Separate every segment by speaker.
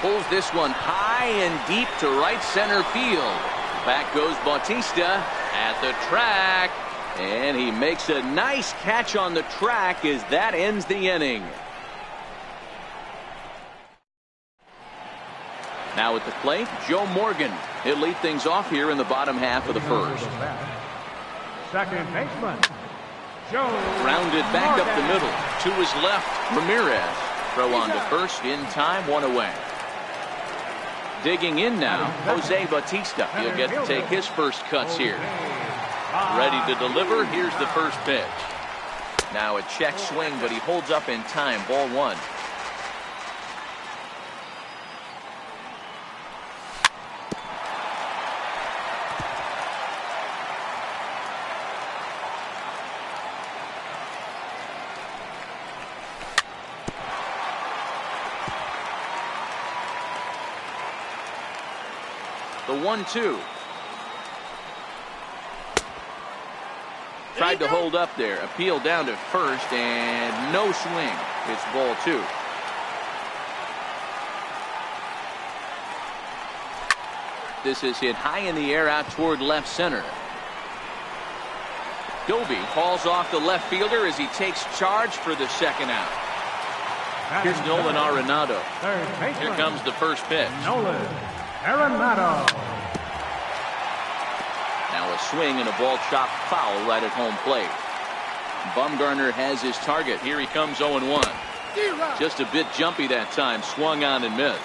Speaker 1: Pulls this one high and deep to right center field. Back goes Bautista at the track. And he makes a nice catch on the track as that ends the inning. Now at the plate, Joe Morgan. He'll lead things off here in the bottom half of the first.
Speaker 2: Second baseman, Joe.
Speaker 1: Grounded back up the middle. To his left, Ramirez. Throw on to first in time, one away. Digging in now, Jose Bautista. He'll get to take his first cuts here. Ready to deliver. Here's the first pitch. Now a check swing, but he holds up in time. Ball one. The 1-2. Tried to hold up there. Appeal down to first and no swing. It's ball two. This is hit high in the air out toward left center. Doby calls off the left fielder as he takes charge for the second out. Here's Nolan Arenado. Here comes the first pitch.
Speaker 2: Nolan Arenado.
Speaker 1: Now a swing and a ball chopped foul right at home plate. Bumgarner has his target. Here he comes 0-1. Just a bit jumpy that time. Swung on and missed.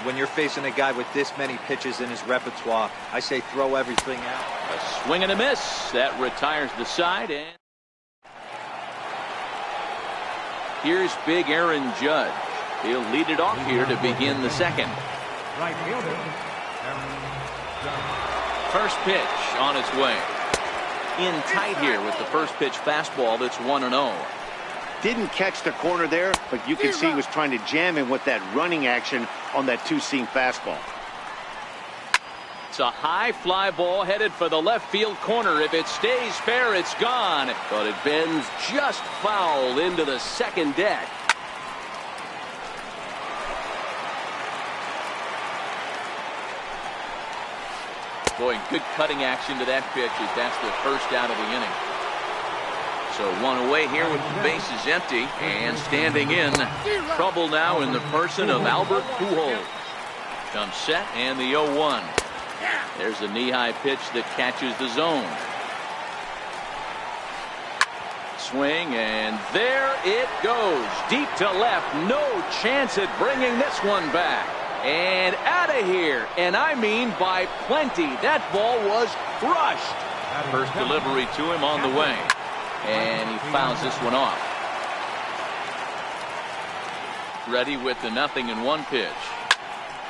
Speaker 3: When you're facing a guy with this many pitches in his repertoire, I say throw everything out.
Speaker 1: A swing and a miss. That retires the side. And here's big Aaron Judge. He'll lead it off here to begin the second.
Speaker 2: Right fielder,
Speaker 1: First pitch on its way. In tight here with the first pitch fastball that's 1-0.
Speaker 4: Didn't catch the corner there, but you can see he was trying to jam him with that running action on that two-seam fastball.
Speaker 1: It's a high fly ball headed for the left field corner. If it stays fair, it's gone. But it bends just foul into the second deck. Boy, good cutting action to that pitch as that's the first out of the inning. So one away here with the bases empty and standing in. Trouble now in the person of Albert Pujols. Comes set and the 0-1. There's a knee-high pitch that catches the zone. Swing and there it goes. Deep to left. No chance at bringing this one back. And out of here. And I mean by plenty. That ball was crushed. First delivery to him on the way. And he fouls this one off. Ready with the 0-1 pitch.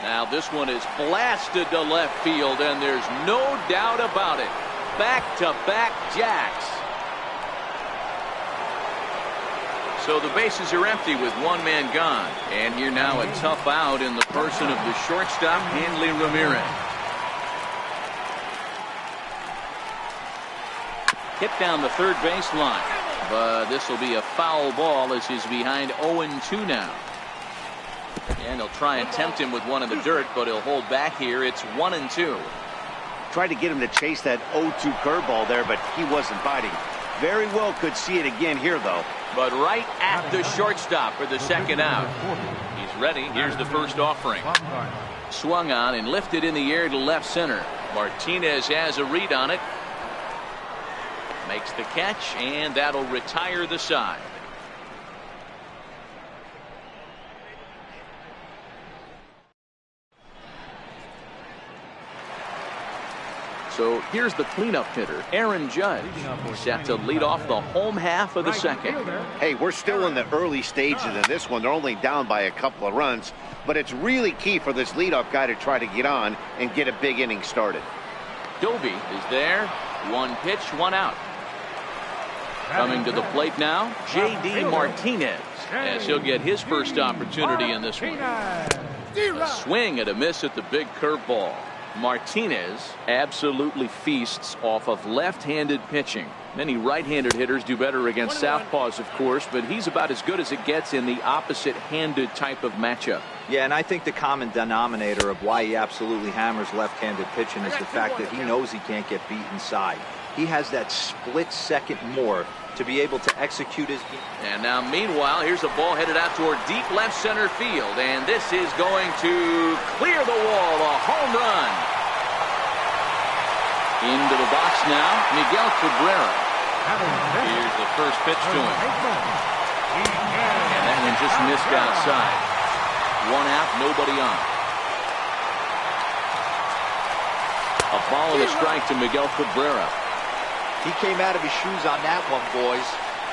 Speaker 1: Now this one is blasted to left field, and there's no doubt about it. Back-to-back jacks. So the bases are empty with one man gone. And here now a tough out in the person of the shortstop, Hanley Ramirez. Hit down the third base line. But this will be a foul ball as he's behind 0-2 now. And he'll try and tempt him with one in the dirt, but he'll hold back here. It's 1-2.
Speaker 4: Tried to get him to chase that 0-2 curveball there, but he wasn't biting. Very well could see it again here, though.
Speaker 1: But right at the shortstop for the second out. He's ready. Here's the first offering. Swung on and lifted in the air to left center. Martinez has a read on it. Makes the catch, and that'll retire the side. So here's the cleanup hitter, Aaron Judge. He's set to lead off the home half of the second.
Speaker 4: Hey, we're still in the early stages of this one. They're only down by a couple of runs, but it's really key for this leadoff guy to try to get on and get a big inning started.
Speaker 1: Doby is there. One pitch, one out. Coming to the plate now, J.D. Martinez, as he'll get his first opportunity in this one. A swing and a miss at the big curveball. Martinez absolutely feasts off of left-handed pitching. Many right-handed hitters do better against southpaws, of course, but he's about as good as it gets in the opposite-handed type of matchup.
Speaker 3: Yeah, and I think the common denominator of why he absolutely hammers left-handed pitching is the fact that he knows he can't get beat inside. He has that split second more to be able to execute his game.
Speaker 1: And now, meanwhile, here's a ball headed out toward deep left center field, and this is going to clear the wall, a home run. Into the box now, Miguel Cabrera. Here's the first pitch to him. And that one just missed outside. 1 out, nobody on. A ball and a strike to Miguel Cabrera.
Speaker 3: He came out of his shoes on that one, boys.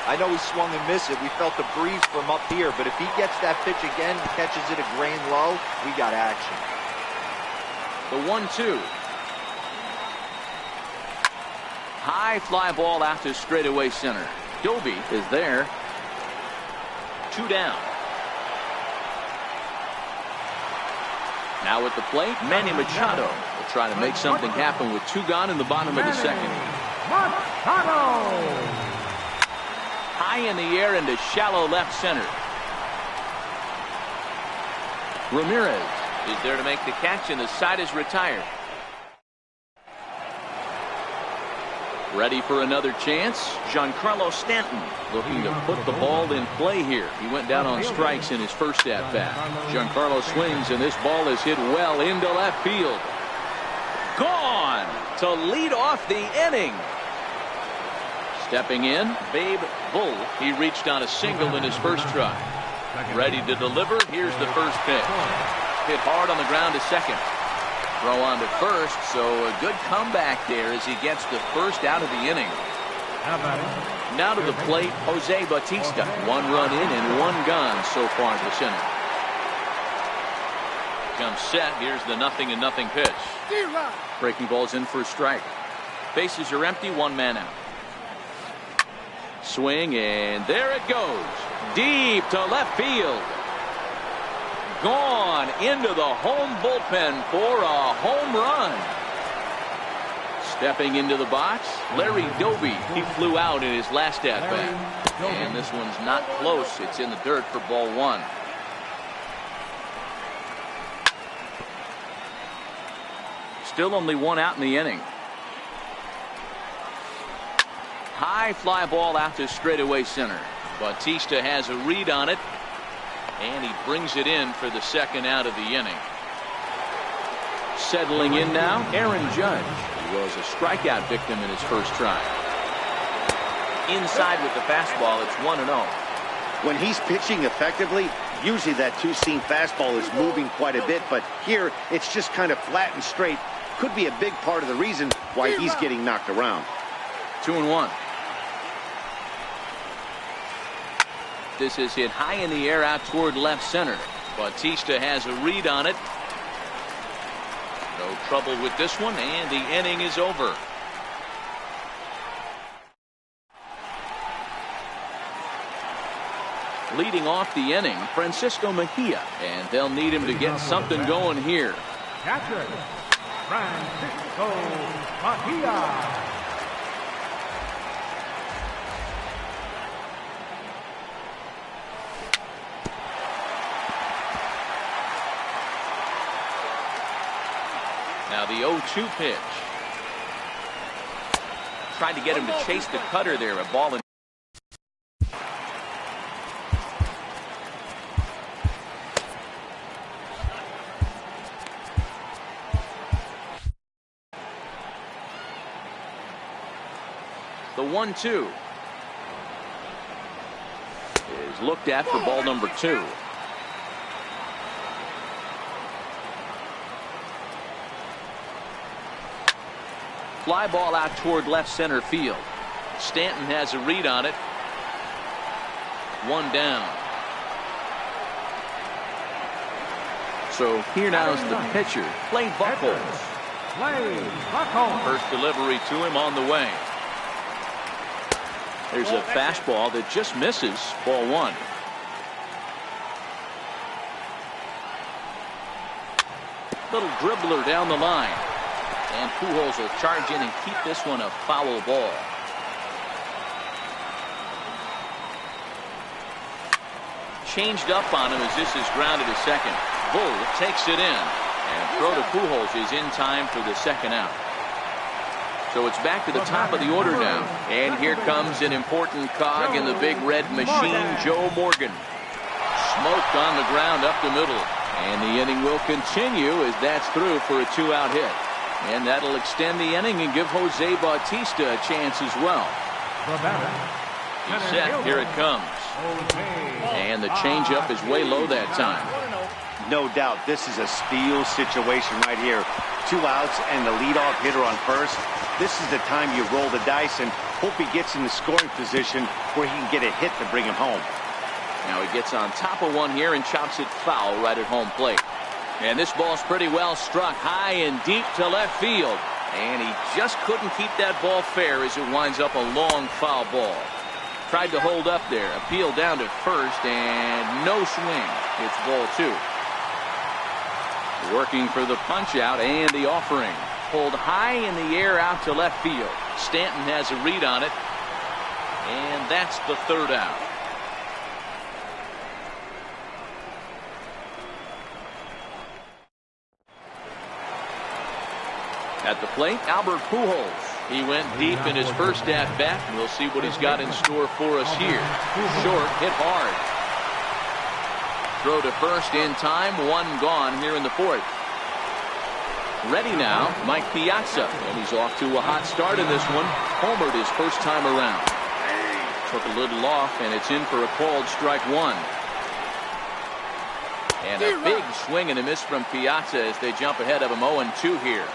Speaker 3: I know he swung and missed it. We felt the breeze from up here, but if he gets that pitch again and catches it a grain low, we got action.
Speaker 1: The 1-2. High fly ball out to straightaway center. Doby is there. 2 down. Now at the plate, Manny Machado will try to make something happen with 2 gone in the bottom of the second.
Speaker 2: Machado!
Speaker 1: High in the air into shallow left center. Ramirez is there to make the catch, and the side is retired. Ready for another chance. Giancarlo Stanton looking to put the ball in play here. He went down on strikes in his first at-bat. Giancarlo swings, and this ball is hit well into left field. Gone to lead off the inning. Stepping in, Babe Bull. He reached on a single in his first try. Ready to deliver. Here's the first pitch. Hit hard on the ground to second. Throw on to first, so a good comeback there as he gets the first out of the inning. Now to the plate, Jose Bautista. 1 run in and 1 gone so far this inning. Comes set. Here's the 0-0 pitch. Breaking ball's in for a strike. Bases are empty, 1 man out. Swing, and there it goes. Deep to left field. Gone into the home bullpen for a home run. Stepping into the box, Larry Doby. He flew out in his last at-bat. And this one's not close. It's in the dirt for ball 1. Still only 1 out in the inning. High fly ball out to straightaway center. Bautista has a read on it, and he brings it in for the 2nd out of the inning. Settling in now, Aaron Judge. He was a strikeout victim in his first try. Inside with the fastball, it's 1-0.
Speaker 4: When he's pitching effectively, usually that 2-seam fastball is moving quite a bit, but here it's just kind of flat and straight. Could be a big part of the reason why he's getting knocked around.
Speaker 1: 2-1. This is hit high in the air out toward left center. Bautista has a read on it. No trouble with this one, and the inning is over. Leading off the inning, Francisco Mejia, and they'll need him to get something going here.
Speaker 2: Catcher, Francisco Mejia.
Speaker 1: Now the 0-2 pitch. Tried to get him to chase the cutter there. A ball in. The 1-2 is looked at for ball number 2. Fly ball out toward left center field. Stanton has a read on it. 1 down. So here now is the pitcher, Clay Buchholz. First delivery to him on the way. There's a fastball that just misses, ball 1. Little dribbler down the line. And Pujols will charge in and keep this one a foul ball. Changed up on him as this is grounded to second. Bull takes it in. And throw to Pujols is in time for the second out. So it's back to the top of the order now. And here comes an important cog in the big red machine, Joe Morgan. Smoked on the ground up the middle. And the inning will continue as that's through for a 2-out hit. And that'll extend the inning and give Jose Bautista a chance as well. He's set. Here it comes. And the changeup is way low that time.
Speaker 4: No doubt this is a steal situation right here. 2 outs and the leadoff hitter on first. This is the time you roll the dice and hope he gets in the scoring position where he can get a hit to bring him home.
Speaker 1: Now he gets on top of one here and chops it foul right at home plate. And this ball's pretty well struck high and deep to left field. And he just couldn't keep that ball fair as it winds up a long foul ball. Tried to hold up there. Appeal down to first and no swing. It's ball 2. Working for the punch out and the offering. Pulled high in the air out to left field. Stanton has a read on it. And that's the third out. At the plate, Albert Pujols. He went deep in his first at-bat. We'll see what he's got in store for us here. Short, hit hard. Throw to first in time. 1 gone here in the 4th. Ready now, Mike Piazza. And he's off to a hot start in this one. Homered his first time around. Took a little off, and it's in for a called strike 1. And a big swing and a miss from Piazza as they jump ahead of him 0-2 here.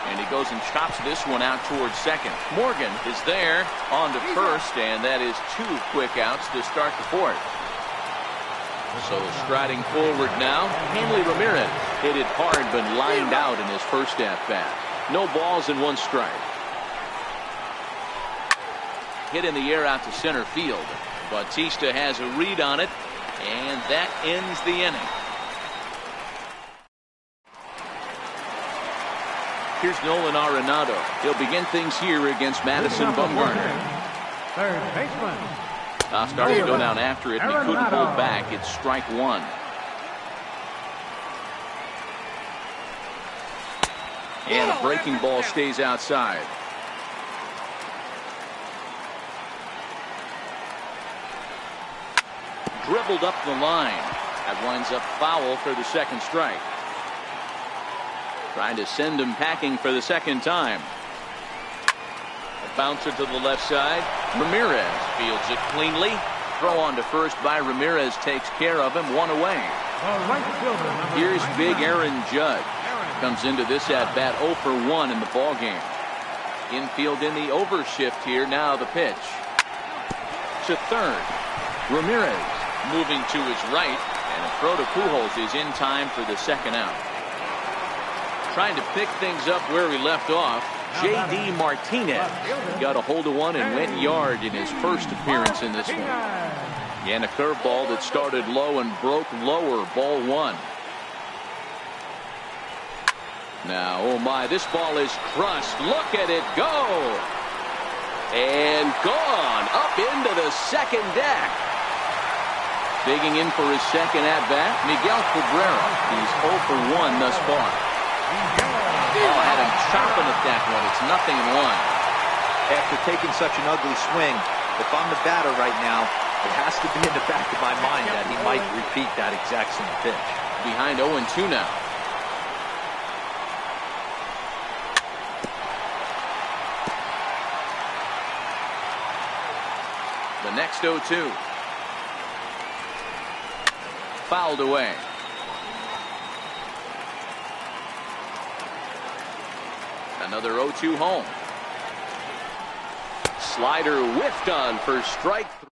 Speaker 1: And he goes and chops this one out towards second. Morgan is there on to first, and that is 2 quick outs to start the 4th. So striding forward now, Hanley Ramirez hit it hard but lined out in his first at-bat. No balls and 1 strike. Hit in the air out to center field. Bautista has a read on it, and that ends the inning. Here's Nolan Arenado. He'll begin things here against Madison Bumgarner.
Speaker 2: Third baseman.
Speaker 1: Starting to go down after it, and he couldn't hold back. It's strike 1. And a breaking ball stays outside. Dribbled up the line. That winds up foul for the second strike. Trying to send him packing for the second time. A bouncer to the left side. Ramirez fields it cleanly. Throw on to first by Ramirez takes care of him. 1 away. Here's big Aaron Judge. Comes into this at bat 0 for 1 in the ball game. Infield in the overshift here. Now the pitch to third. Ramirez moving to his right, and a throw to Pujols is in time for the second out. Trying to pick things up where he left off. J.D. Martinez got a hold of one and went yard in his first appearance in this one. And a curveball that started low and broke lower. Ball 1. Now, oh my, this ball is crushed. Look at it go. And gone up into the second deck. Digging in for his second at-bat, Miguel Cabrera. He's 0 for 1 thus far. Oh, had him chopping at that one. It's 0-1.
Speaker 3: After taking such an ugly swing, if I'm the batter right now, it has to be in the back of my mind that he might repeat that exact same pitch.
Speaker 1: Behind 0-2 now. The next 0-2. Fouled away. Another 0-2 home. Slider whiffed on for strike 3.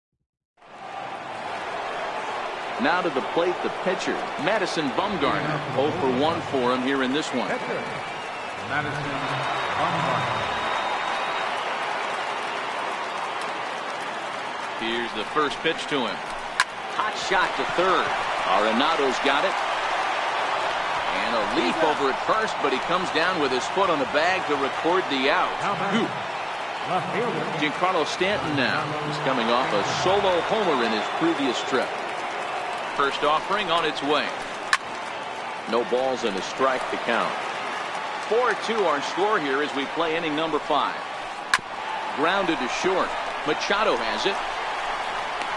Speaker 1: Now to the plate, the pitcher, Madison Bumgarner. 0 for 1 for him here in this one.
Speaker 2: Madison Bumgarner.
Speaker 1: Here's the first pitch to him. Hot shot to third. Arenado's got it. And a leap over at first, but he comes down with his foot on the bag to record the out. Giancarlo Stanton now. He's coming off a solo homer in his previous trip. First offering on its way. No balls and a strike to count. 4-2 our score here as we play inning number 5. Grounded to short. Machado has it.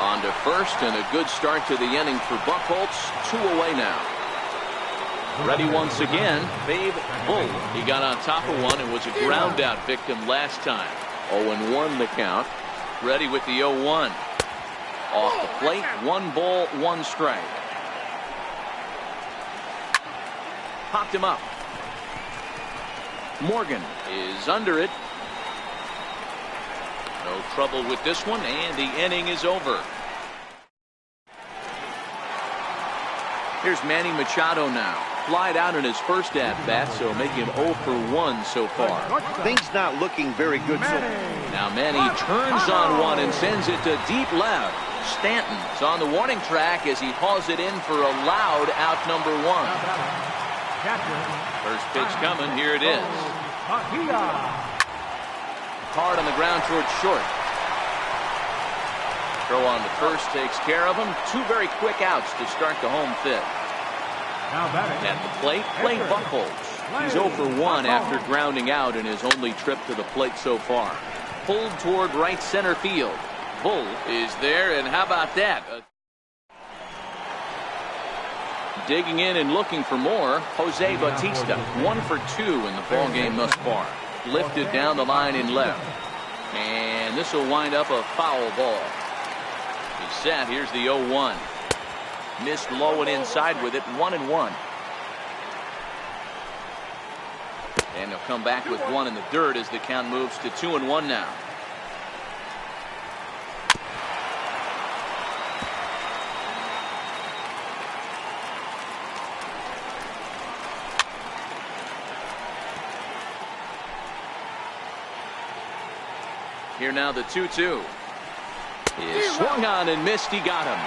Speaker 1: On to first, and a good start to the inning for Buchholz. 2 away now. Ready once again, Babe Bull. He got on top of one and was a ground out victim last time. 0-1 the count. Ready with the 0-1. Off the plate, 1 ball, 1 strike. Popped him up. Morgan is under it. No trouble with this one, and the inning is over. Here's Manny Machado now. Flied out in his first at-bat, so making him 0 for 1 so far.
Speaker 4: Things not looking very good so far.
Speaker 1: Now Manny turns on one and sends it to deep left. Stanton's on the warning track as he hauls it in for a loud out number 1. First pitch coming. Here it is. Hard on the ground towards short. Throw on to first takes care of him. 2 very quick outs to start the home 5th. At the plate, Clay Buchholz. He's 0 for 1 after grounding out in his only trip to the plate so far. Pulled toward right center field. Bull is there, and how about that? Digging in and looking for more, Jose Bautista. 1 for 2 in the ball game thus far. Lifted down the line in left. And this will wind up a foul ball. He's set. Here's the 0-1. Missed low and inside with it. 1-1. And he'll come back with 1 in the dirt as the count moves to 2-1 now. Here now the 2-2. Is swung on and missed. He got him.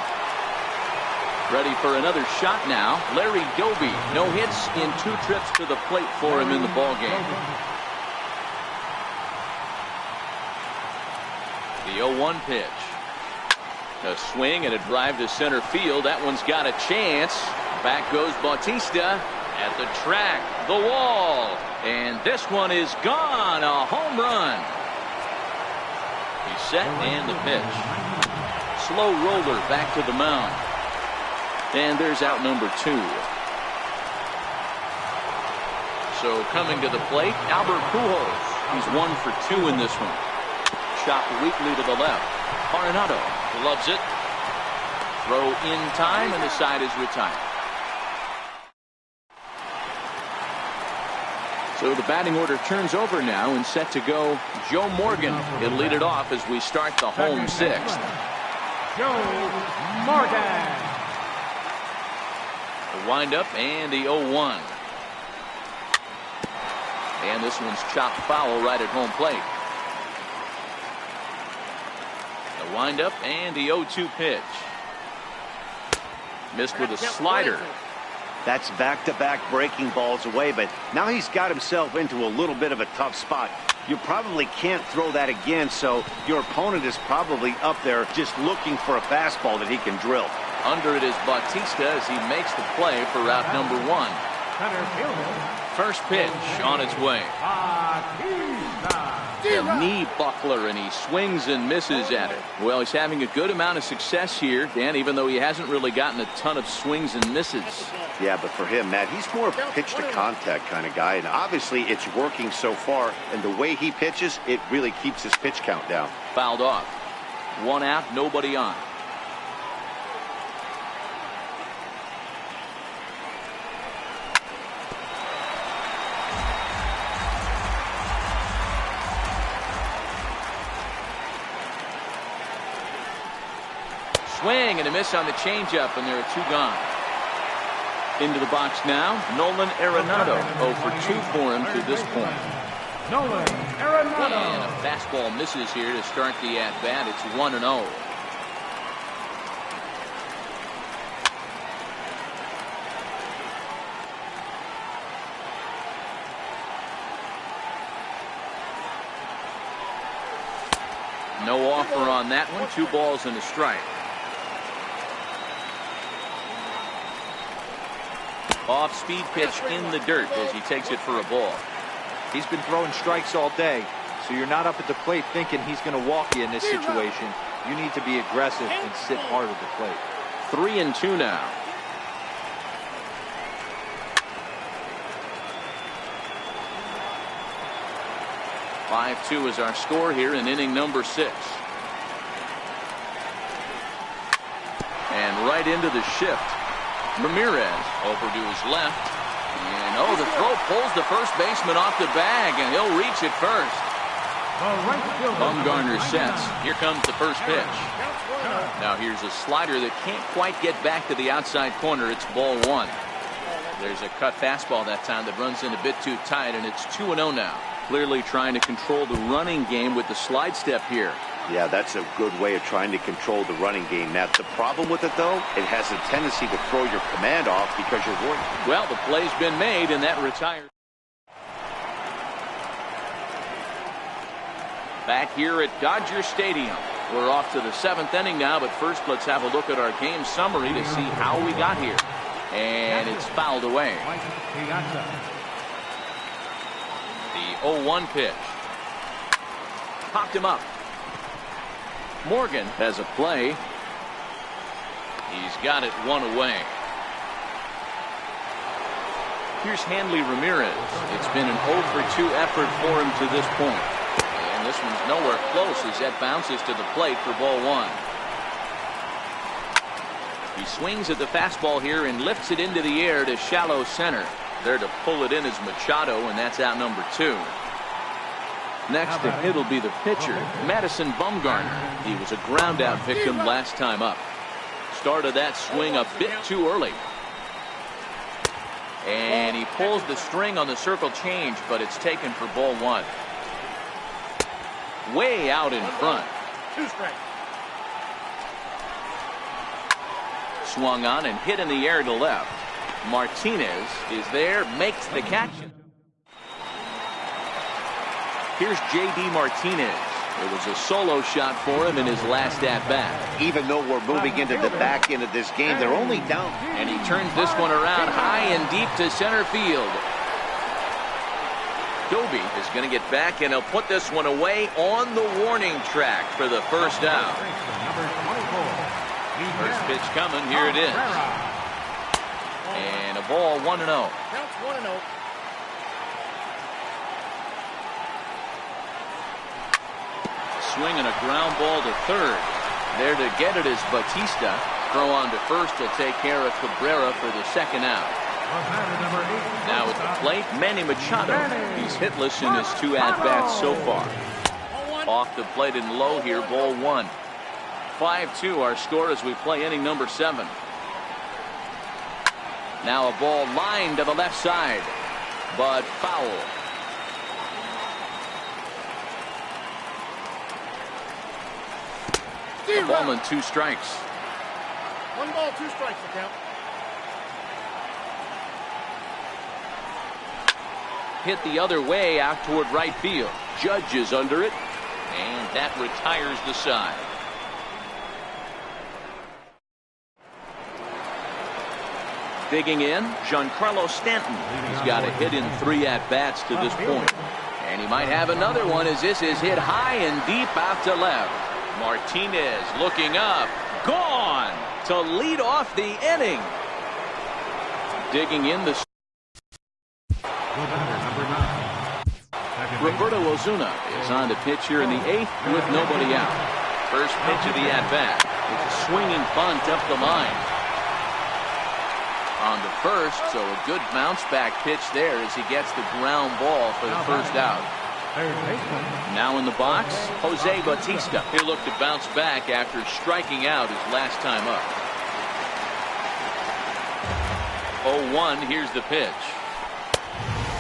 Speaker 1: Ready for another shot now. Larry Doby. No hits in 2 trips to the plate for him in the ball game. The 0-1 pitch. A swing and a drive to center field. That one's got a chance. Back goes Bautista at the track. The wall. And this one is gone. A home run. He's set and the pitch. Slow roller back to the mound. And there's out number 2. So coming to the plate, Albert Pujols. He's 1 for 2 in this one. Chopped weakly to the left. Arenado loves it. Throw in time, and the side is retired. So the batting order turns over now, and set to go Joe Morgan. He'll lead it off as we start the home 6th.
Speaker 2: Joe Morgan.
Speaker 1: The windup and the 0-1. And this one's chopped foul right at home plate. The windup and the 0-2 pitch. Missed with a slider.
Speaker 4: That's back-to-back breaking balls away, but now he's got himself into a little bit of a tough spot. You probably can't throw that again, so your opponent is probably up there just looking for a fastball that he can drill.
Speaker 1: Under it is Bautista as he makes the play for route number 1. First pitch on its way. A knee buckler, and he swings and misses at it. Well, he's having a good amount of success here, Dan, even though he hasn't really gotten a ton of swings and misses.
Speaker 4: Yeah, but for him, Matt, he's more of a pitch-to-contact kind of guy, and obviously it's working so far, and the way he pitches, it really keeps his pitch count down.
Speaker 1: Fouled off. 1 out, nobody on. Swing and a miss on the changeup, and there are 2 gone. Into the box now, Nolan Arenado. 0 for 2 for him to this point.
Speaker 2: Nolan Arenado.
Speaker 1: And a fastball misses here to start the at-bat. It's 1-0. No offer on that one. 2 balls and a strike. Off-speed pitch in the dirt as he takes it for a ball.
Speaker 3: He's been throwing strikes all day, so you're not up at the plate thinking he's going to walk you in this situation. You need to be aggressive and sit hard at the plate.
Speaker 1: 3-2 now. 5-2 is our score here in inning number 6. And right into the shift. Ramirez over to his left. And the throw pulls the first baseman off the bag, and he'll reach it first. Bumgarner sets. Here comes the first pitch. Now here's a slider that can't quite get back to the outside corner. It's ball 1. There's a cut fastball that time that runs in a bit too tight, and it's 2-0 now. Clearly trying to control the running game with the slide step here.
Speaker 4: Yeah, that's a good way of trying to control the running game. Now, the problem with it, though, it has a tendency to throw your command off because you're worried.
Speaker 1: Well, the play's been made, and that retires. Back here at Dodger Stadium. We're off to the 7th inning now, but first let's have a look at our game summary to see how we got here. And it's fouled away. The 0-1 pitch. Popped him up. Morgan has a play. He's got it 1 away. Here's Hanley Ramirez. It's been an 0 for 2 effort for him to this point. And this one's nowhere close as that bounces to the plate for ball 1. He swings at the fastball here and lifts it into the air to shallow center. There to pull it in is Machado, and that's out number 2. Next to hit will be the pitcher, Madison Bumgarner. He was a ground out victim last time up. Started that swing a bit too early. And he pulls the string on the circle change, but it's taken for ball 1. Way out in front.
Speaker 2: 2 strikes.
Speaker 1: Swung on and hit in the air to left. Martinez is there, makes the catch. Here's J.D. Martinez. It was a solo shot for him in his last at-bat.
Speaker 4: Even though we're moving into the back end of this game, they're only down.
Speaker 1: And he turns this one around high and deep to center field. Doby is going to get back, and he'll put this one away on the warning track for the first out. First pitch coming. Here it is. And a ball 1-0.
Speaker 2: Counts 1-0.
Speaker 1: Swing and a ground ball to third. There to get it is Batista. Throw on to first will take care of Cabrera for the second out. Now at the plate, Manny Machado. He's hitless in his 2 at-bats so far. Off the plate and low here, ball 1. 5-2 our score as we play inning number 7. Now a ball lined to the left side, but foul. A ball and 2 strikes.
Speaker 2: 1 ball, 2 strikes to count.
Speaker 1: Hit the other way out toward right field. Judge is under it, and that retires the side. Digging in, Giancarlo Stanton. He's got a hit in 3 at-bats to this point. And he might have another one as this is hit high and deep out to left. Martinez looking up. Gone to lead off the inning. Digging in the... Roberto Ozuna is on the pitch here in the 8th with nobody out. First pitch of the at-bat. It's a swinging bunt up the line. On the first, so a good bounce back pitch there as he gets the ground ball for the first out. Now in the box, Jose Batista. He'll look to bounce back after striking out his last time up. 0-1, here's the pitch.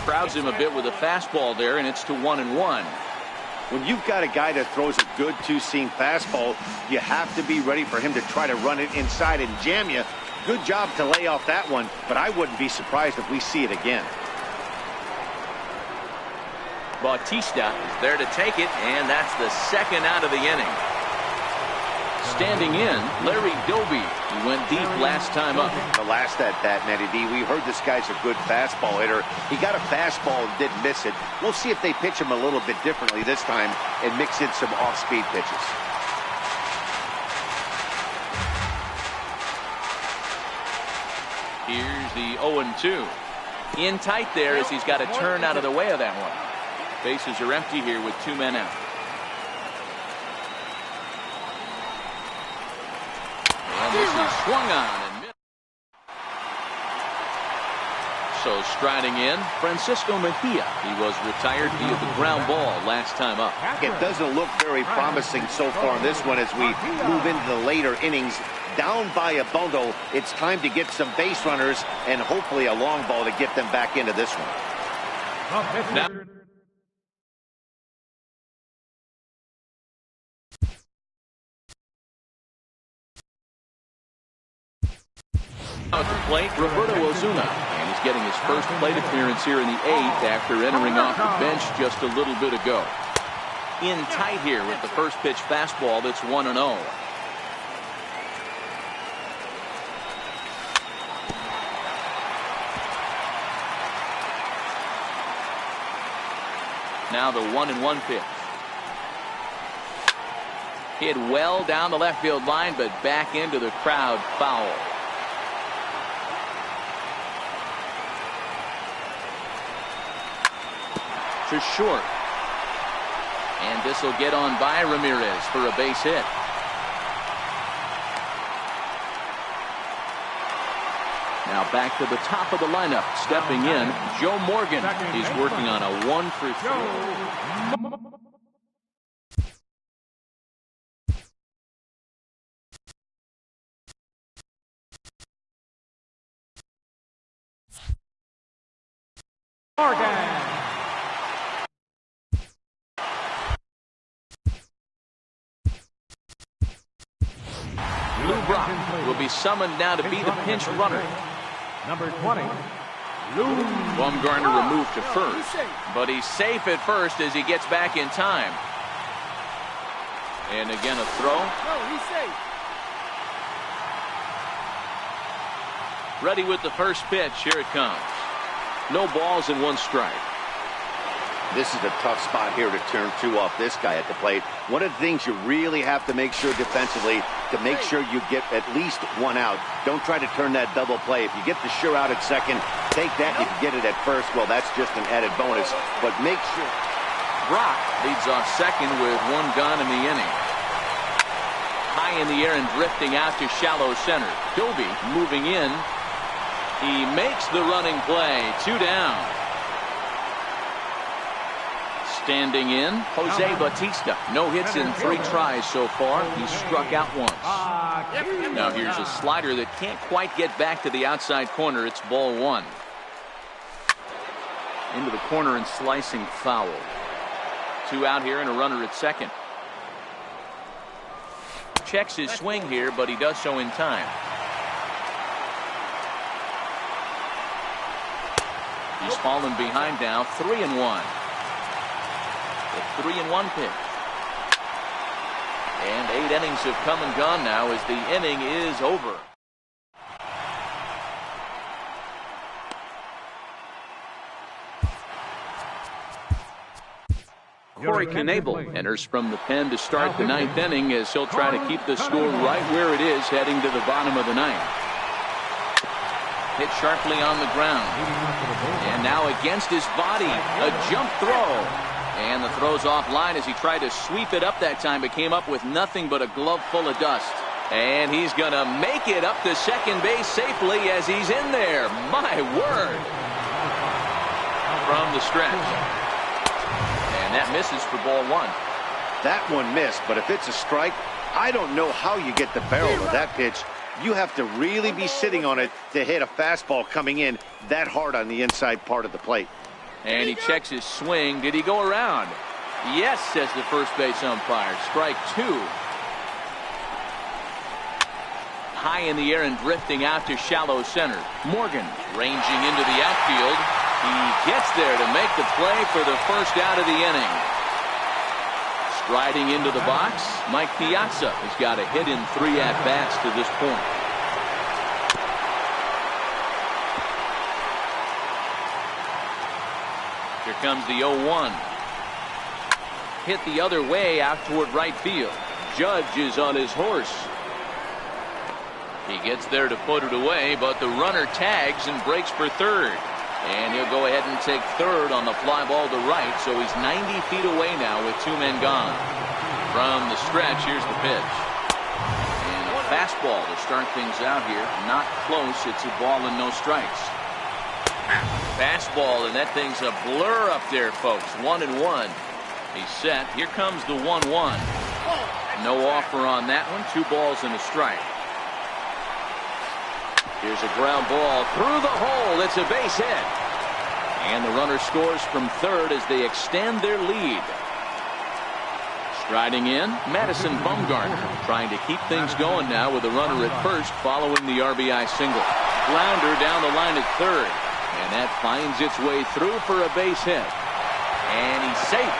Speaker 1: Crowds him a bit with a fastball there, and it's to 1-1.
Speaker 4: When you've got a guy that throws a good 2-seam fastball, you have to be ready for him to try to run it inside and jam you. Good job to lay off that one, but I wouldn't be surprised if we see it again. Bautista is there to take it, and that's the second out of the inning.
Speaker 1: Standing in, Larry Doby. He went deep last time up.
Speaker 4: The last at that, Matty D, we heard this guy's a good fastball hitter. He got a fastball and didn't miss it. We'll see if they pitch him a little bit differently this time and mix in some off-speed pitches.
Speaker 1: Here's the 0-2. In tight there as he's got to turn out of the way of that one. Bases are empty here with 2 men out. And this is swung on and missed. So striding in, Francisco Mejia. He was retired via the ground ball last time up.
Speaker 4: It doesn't look very promising so far in this one as we move into the later innings. Down by a bundle, it's time to get some base runners and hopefully a long ball to get them back into this one.
Speaker 1: Now, at the plate, Roberto Ozuna. And he's getting his first plate appearance here in the 8th after entering off the bench just a little bit ago. In tight here with the first pitch fastball that's 1-0. Now the 1-1 pitch. Hit well down the left field line, but back into the crowd, foul. To short. And this will get on by Ramirez for a base hit. Now back to the top of the lineup. Stepping in, Joe Morgan. He's working on a 1-for-3. Lou Brock will be summoned now to be the pinch runner.
Speaker 2: Number 20, Lou.
Speaker 1: Bumgarner removed to first, but he's safe at first as he gets back in time. And again a throw.
Speaker 2: No, he's safe.
Speaker 1: Ready with the first pitch. Here it comes. No balls and 1 strike.
Speaker 4: This is a tough spot here to turn 2 off this guy at the plate. One of the things you really have to make sure defensively to make sure you get at least 1 out. Don't try to turn that double play. If you get the sure out at second, take that. If you get it at first, well, that's just an added bonus. But make sure.
Speaker 1: Brock leads off second with 1 gone in the inning. High in the air and drifting out to shallow center. Doby moving in. He makes the running play. 2 down. Standing in, Jose Bautista. No hits in 3 tries so far. He's struck out once. Now here's a slider that can't quite get back to the outside corner. It's ball 1. Into the corner and slicing foul. 2 out here and a runner at second. Checks his swing here, but he does so in time. He's fallen behind now, 3-1. The 3-1 pitch. And 8 innings have come and gone now as the inning is over. Corey Knebel enters from the pen to start the 9th inning as he'll try to keep the score right where it is heading to the bottom of the 9th. Hit sharply on the ground. And now against his body, a jump throw. And the throw's offline as he tried to sweep it up that time, but came up with nothing but a glove full of dust. And he's going to make it up to second base safely as he's in there. My word. From the stretch. And that misses for ball 1.
Speaker 4: That one missed, but if it's a strike, I don't know how you get the barrel of that pitch. You have to really be sitting on it to hit a fastball coming in that hard on the inside part of the plate.
Speaker 1: And he checks his swing. Did he go around? Yes, says the first base umpire. Strike 2. High in the air and drifting out to shallow center. Morgan ranging into the outfield. He gets there to make the play for the first out of the inning. Riding into the box, Mike Piazza has got a hit in 3 at-bats to this point. Here comes the 0-1. Hit the other way out toward right field. Judge is on his horse. He gets there to put it away, but the runner tags and breaks for third. And he'll go ahead and take third on the fly ball to right, so he's 90 feet away now with 2 men gone. From the stretch, here's the pitch. And a fastball to start things out here. Not close. It's a ball and no strikes. Fastball, and that thing's a blur up there, folks. 1-1. He's set. Here comes the 1-1. No offer on that one. 2 balls and a strike. Here's a ground ball through the hole. It's a base hit. And the runner scores from third as they extend their lead. Striding in, Madison Bumgarner, trying to keep things going now with a runner at first following the RBI single. Flounder down the line at third. And that finds its way through for a base hit. And he's safe.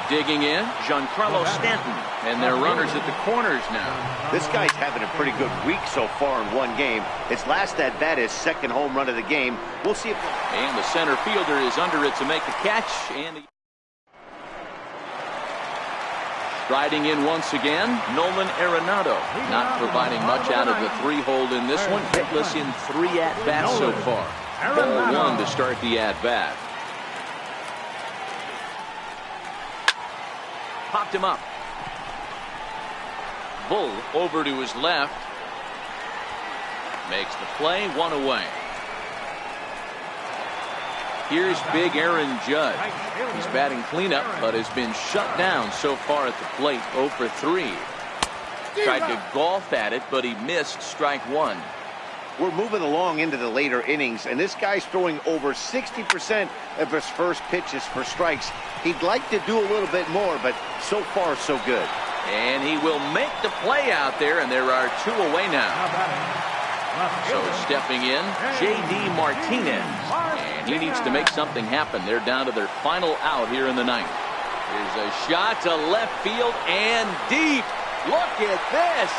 Speaker 1: Digging in, Giancarlo Stanton. And they're runners at the corners now.
Speaker 4: This guy's having a pretty good week so far in one game. His last at-bat, his second home run of the game. We'll see if...
Speaker 1: And the center fielder is under it to make the catch. And striding in once again, Nolan Arenado. Not providing much out of the 3-hole in this one. Hitless in 3 at-bats so far. Ball 1 to start the at-bat. Popped him up. Bull over to his left. Makes the play, 1 away. Here's big Aaron Judge. He's batting cleanup, but has been shut down so far at the plate. 0 for 3. Tried to golf at it, but he missed strike 1.
Speaker 4: We're moving along into the later innings, and this guy's throwing over 60% of his first pitches for strikes. He'd like to do a little bit more, but so far, so good.
Speaker 1: And he will make the play out there, and there are 2 away now. So stepping in, J.D. Martinez. And he needs to make something happen. They're down to their final out here in the 9th. Here's a shot to left field and deep. Look at this.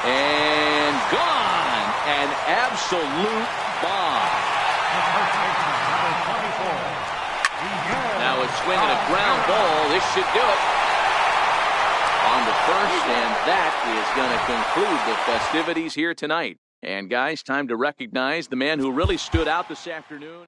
Speaker 1: And gone. An absolute bomb. Now it's swinging a ground ball. This should do it. On the first, and that is going to conclude the festivities here tonight. And guys, time to recognize the man who really stood out this afternoon.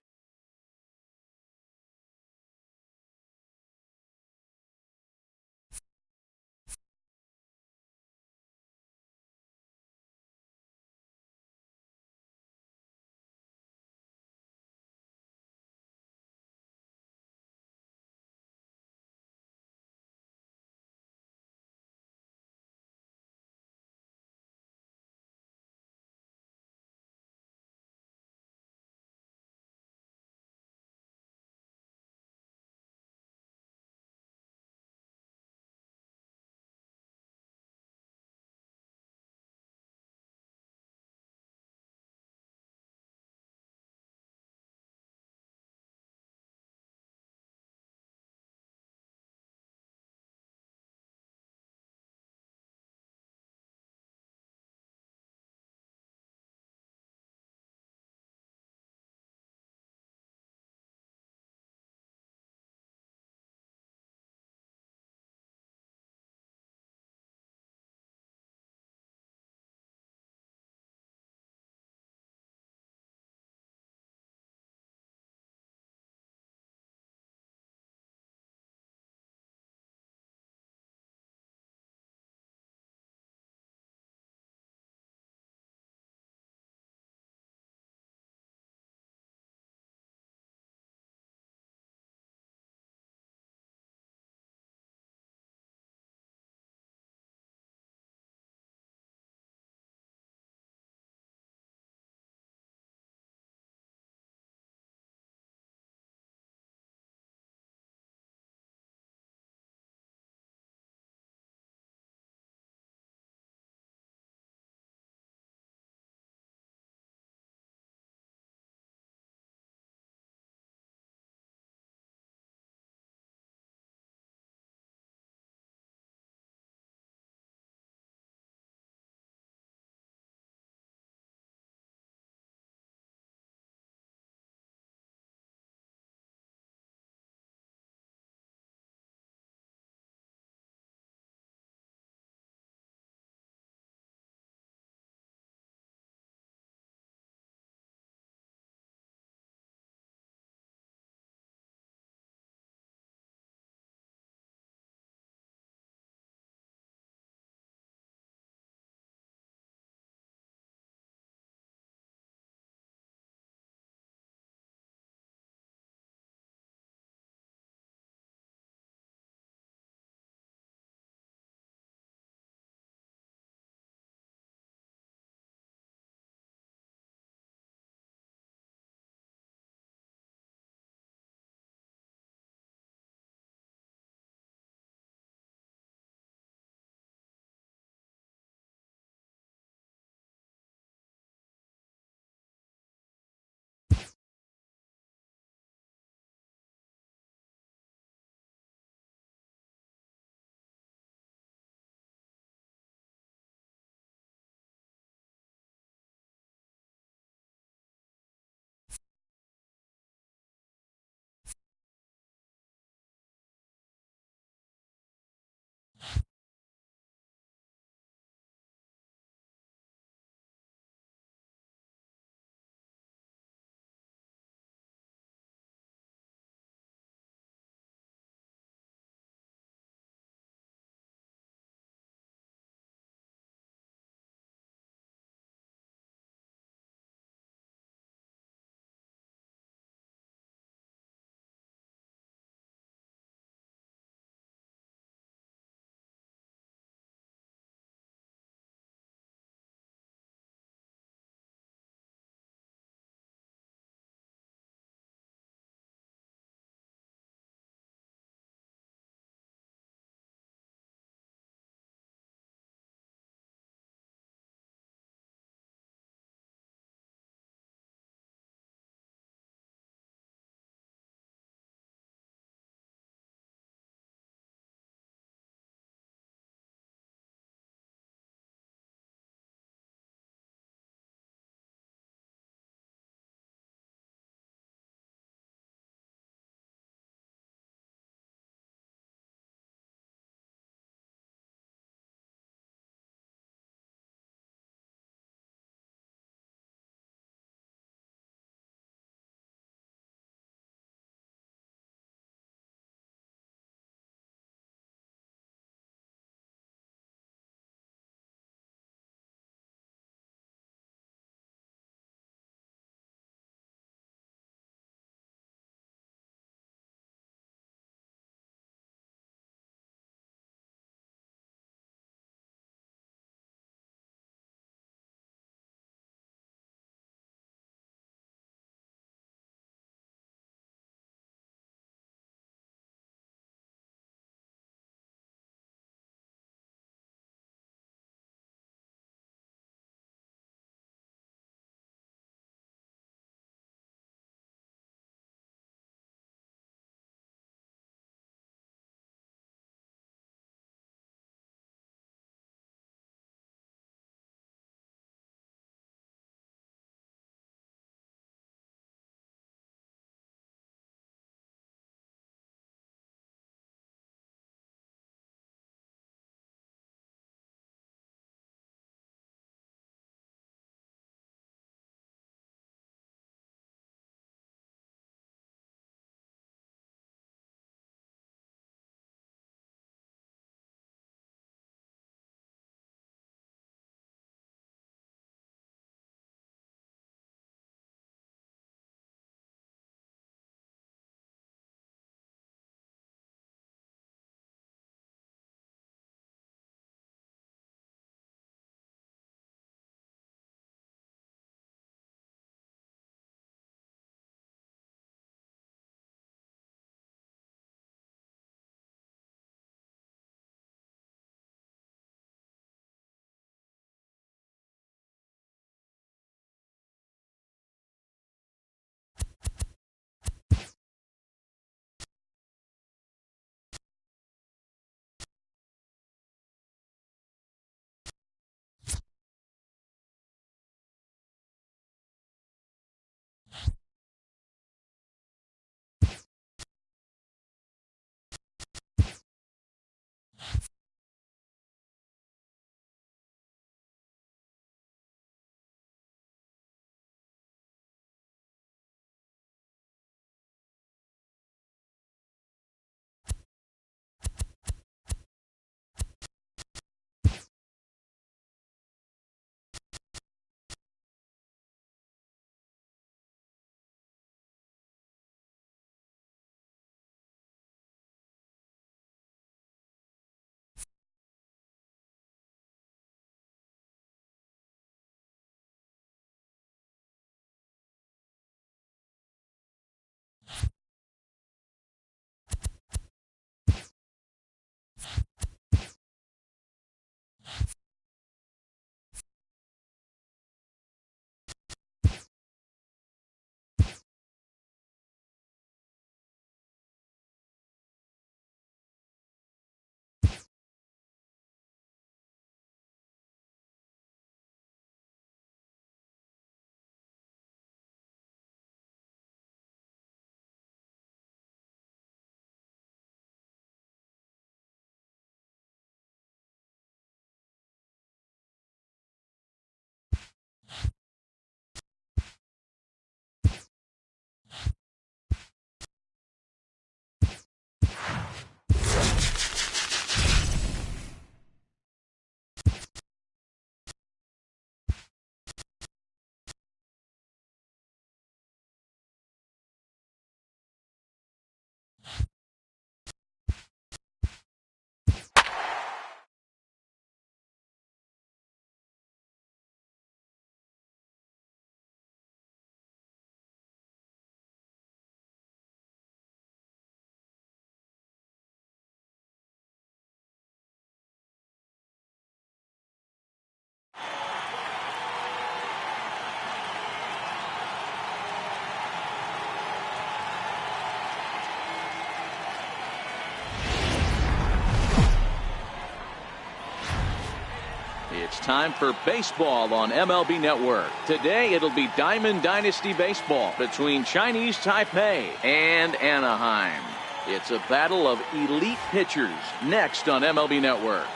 Speaker 1: It's time for baseball on MLB Network. Today it'll be Diamond Dynasty Baseball between Chinese Taipei and Anaheim. It's a battle of elite pitchers next on MLB Network.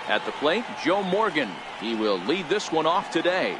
Speaker 1: At the plate, Joe Morgan. He will lead this one off today.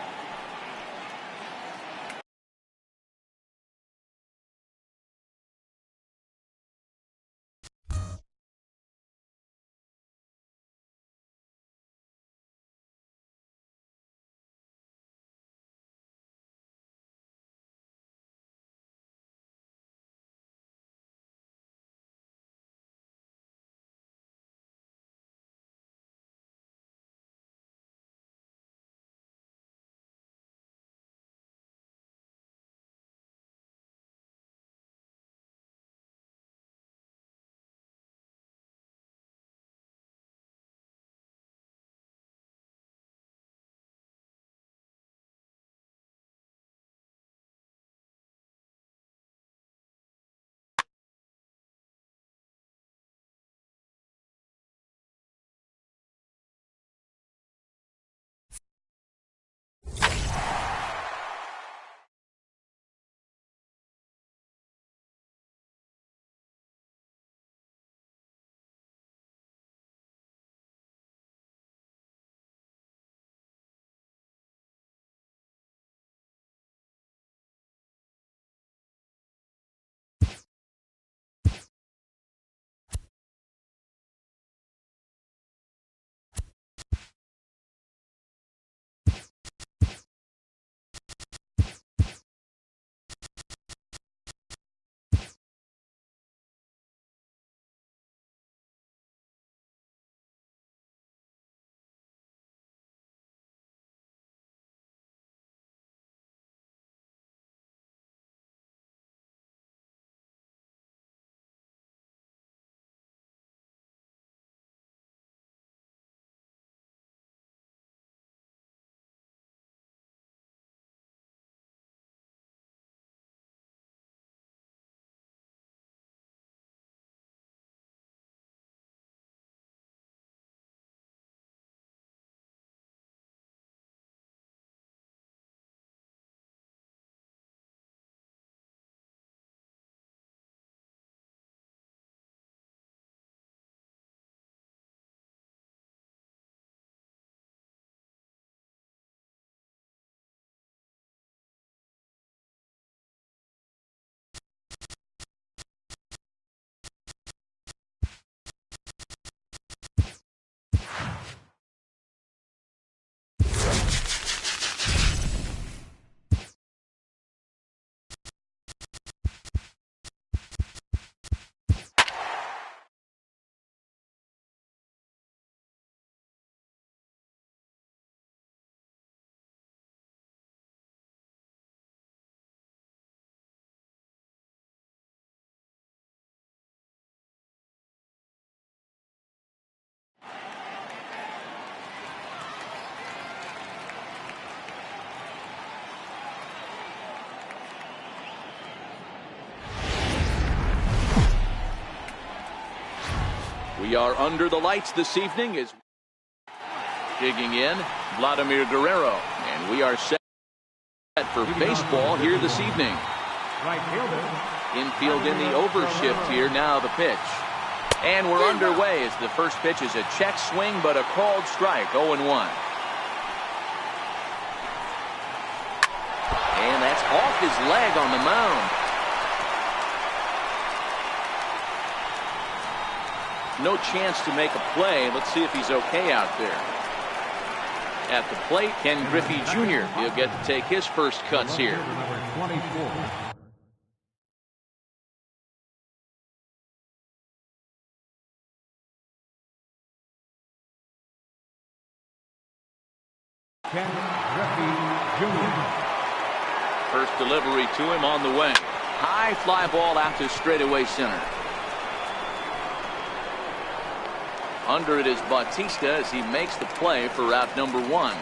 Speaker 1: We are under the lights this evening as digging in Vladimir Guerrero, and we are set for baseball here this evening.
Speaker 2: Right fielder,
Speaker 1: Infield in the overshift here. Now the pitch. And we're underway as the first pitch is a check swing, but a called strike. 0-1. And that's off his leg on the mound. No chance to make a play. Let's see if he's okay out there. At the plate, Ken Griffey Jr. He'll get to take his first cuts here.
Speaker 2: Ken Griffey Jr.
Speaker 1: First delivery to him on the way. High fly ball out to straightaway center. Under it is Bautista as he makes the play for route number 1.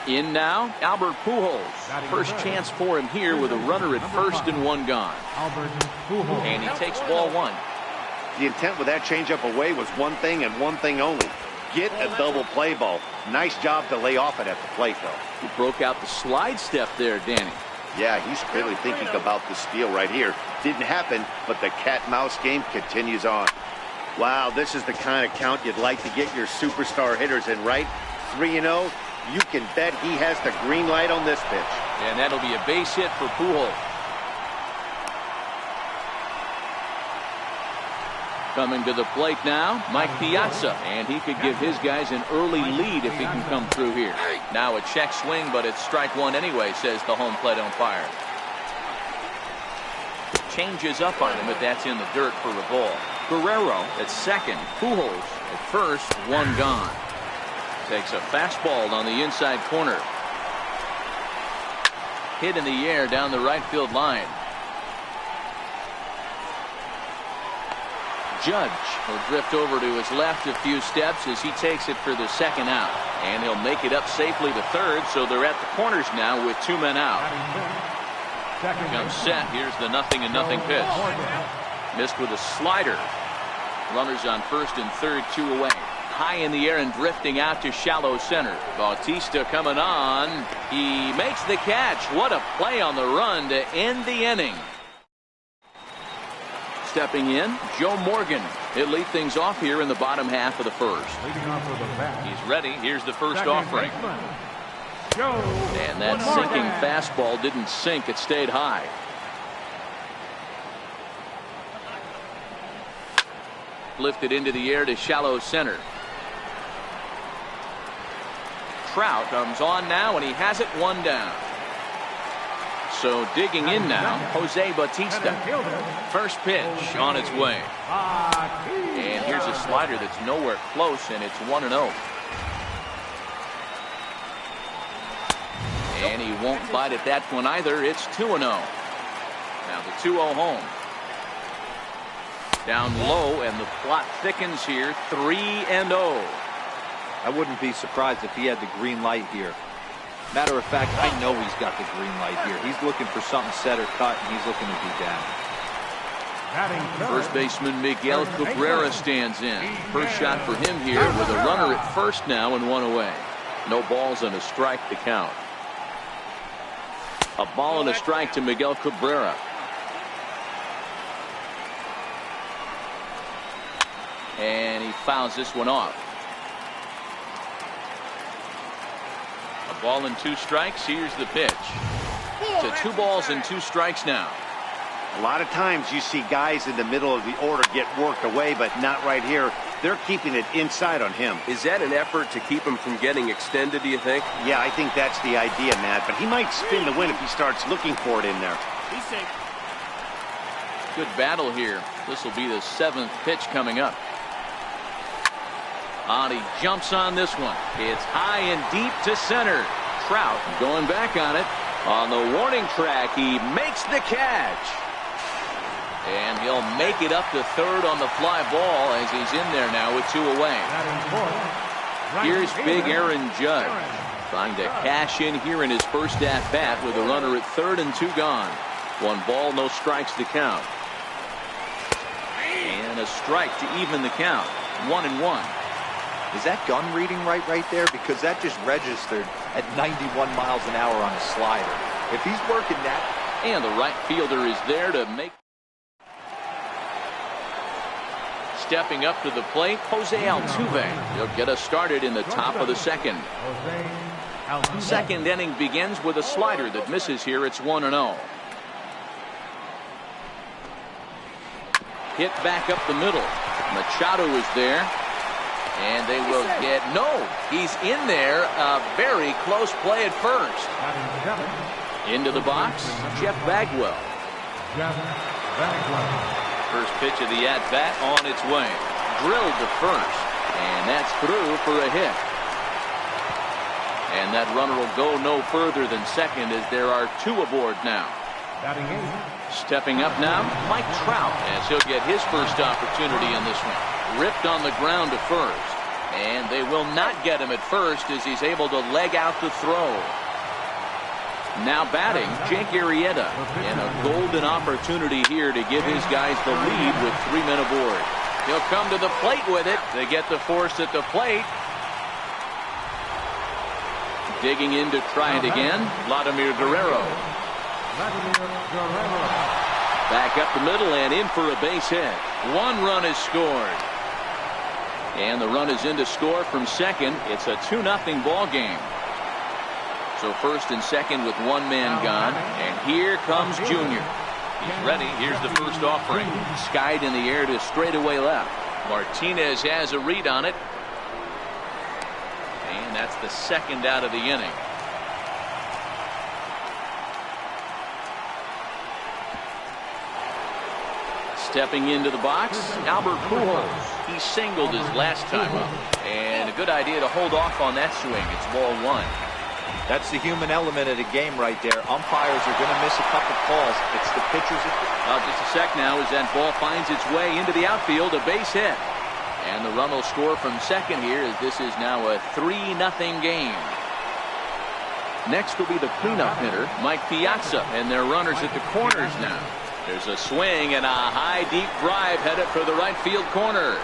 Speaker 1: In now, Albert Pujols. First chance for him here with a runner at first and 1 gone. And he takes ball 1.
Speaker 4: The intent with that changeup away was one thing and one thing only. Get a double play ball. Nice job to lay off it at the plate, though.
Speaker 1: He broke out the slide step there, Danny.
Speaker 4: Yeah, he's really thinking about the steal right here. Didn't happen, but the cat-mouse game continues on. Wow, this is the kind of count you'd like to get your superstar hitters in, right? 3-0. You can bet he has the green light on this pitch.
Speaker 1: And that'll be a base hit for Pujols. Coming to the plate now, Mike Piazza, and he could give his guys an early lead if he can come through here. Now a check swing, but it's strike 1 anyway, says the home plate umpire. Changes up on him, but that's in the dirt for a ball. Guerrero at second, Pujols at first, 1 gone. Takes a fastball on the inside corner. Hit in the air down the right field line. Judge will drift over to his left a few steps as he takes it for the second out. And he'll make it up safely to third, so they're at the corners now with 2 men out. Comes set. Here's the 0-0 pitch. Missed with a slider. Runners on first and third, 2 away. High in the air and drifting out to shallow center. Bautista coming on. He makes the catch. What a play on the run to end the inning. Stepping in, Joe Morgan. He'll lead things off here in the bottom half of the first. He's ready. Here's the first offering. And that sinking fastball didn't sink. It stayed high. Lifted into the air to shallow center. Trout comes on now, and he has it 1 down. So digging in now, Jose Bautista. First pitch on its way. And here's a slider that's nowhere close, and it's 1-0. And he won't bite at that one either. It's 2-0. Now the 2-0 home. Down low, and the plot thickens here. 3-0.
Speaker 3: I wouldn't be surprised if he had the green light here. Matter of fact, I know he's got the green light here. He's looking for something set or cut, and he's looking to do damage.
Speaker 1: First baseman Miguel Cabrera stands in. First shot for him here with a runner at first now and 1 away. No balls and a strike to count. A ball and a strike to Miguel Cabrera. And he fouls this one off. A ball and 2 strikes. Here's the pitch. To 2 balls and 2 strikes now.
Speaker 4: A lot of times you see guys in the middle of the order get worked away, but not right here. They're keeping it inside on him.
Speaker 5: Is that an effort to keep him from getting extended, do you think?
Speaker 4: Yeah, I think that's the idea, Matt. But he might spin the win if he starts looking for it in there.
Speaker 2: He's safe.
Speaker 1: Good battle here. This will be the 7th pitch coming up. He jumps on this one. It's high and deep to center. Trout going back on it. On the warning track, he makes the catch. And he'll make it up to third on the fly ball as he's in there now with 2 away. Here's big Aaron Judge trying to cash in here in his first at-bat with a runner at third and 2 gone. 1 ball, no strikes to count. And a strike to even the count. 1-1.
Speaker 3: Is that gun reading right there? Because that just registered at 91 miles an hour on a slider. If he's working that
Speaker 1: And the right fielder is there to make. Stepping up to the plate, Jose Altuve. He'll get us started in the top of the second. Second inning begins with a slider that misses here. It's 1-0. Hit back up the middle. Machado is there. And they will get, no, he's in there. A very close play at first. Into the box, Jeff Bagwell. First pitch of the at-bat on its way. Drilled to first. And that's through for a hit. And that runner will go no further than second as there are two aboard now. Stepping up now, Mike Trout, as he'll get his first opportunity in this one. Ripped on the ground to first. And they will not get him at first as he's able to leg out the throw. Now batting, Jake Arrieta. And a golden opportunity here to give his guys the lead with 3 men aboard. He'll come to the plate with it. They get the force at the plate. Digging in to try it again, Vladimir Guerrero. Back up the middle and in for a base hit. 1 run is scored. And the run is in to score from second. It's a 2-0 ball game. So first and second with 1 man gone. And here comes Junior. He's ready. Here's the first offering. Skied in the air to straightaway left. Martinez has a read on it. And that's the second out of the inning. Stepping into the box, Albert Pujols. He singled his last time up. And a good idea to hold off on that swing. It's ball 1.
Speaker 3: That's the human element of the game right there. Umpires are going to miss a couple calls. It's the pitchers.
Speaker 1: Just a sec now as that ball finds its way into the outfield. A base hit. And the run will score from second here as this is now a 3-0 game. Next will be the cleanup hitter, Mike Piazza, and their runners at the corners now. There's a swing and a high deep drive headed for the right field corner.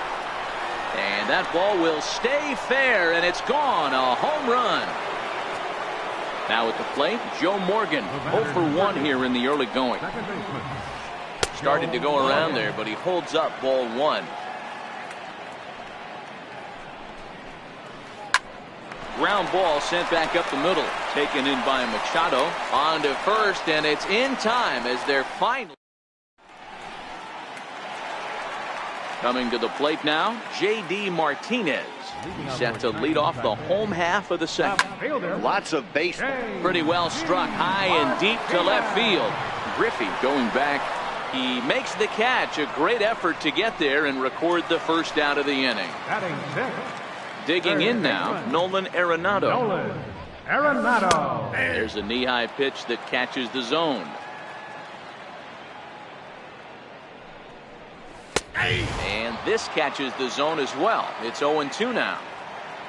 Speaker 1: And that ball will stay fair, and it's gone. A home run. Now at the plate, Joe Morgan, 0 for 1 here in the early going. Started to go around there, but he holds up ball 1. Ground ball sent back up the middle. Taken in by Machado. On to first, and it's in time as they're finally. Coming to the plate now, J.D. Martinez. He's set to lead off the home half of the second.
Speaker 4: Lots of baseball.
Speaker 1: Pretty well struck high and deep to left field. Griffey going back. He makes the catch. A great effort to get there and record the first out of the inning. Digging in now, Nolan Arenado. There's a knee-high pitch that catches the zone. And this catches the zone as well. It's 0-2 now.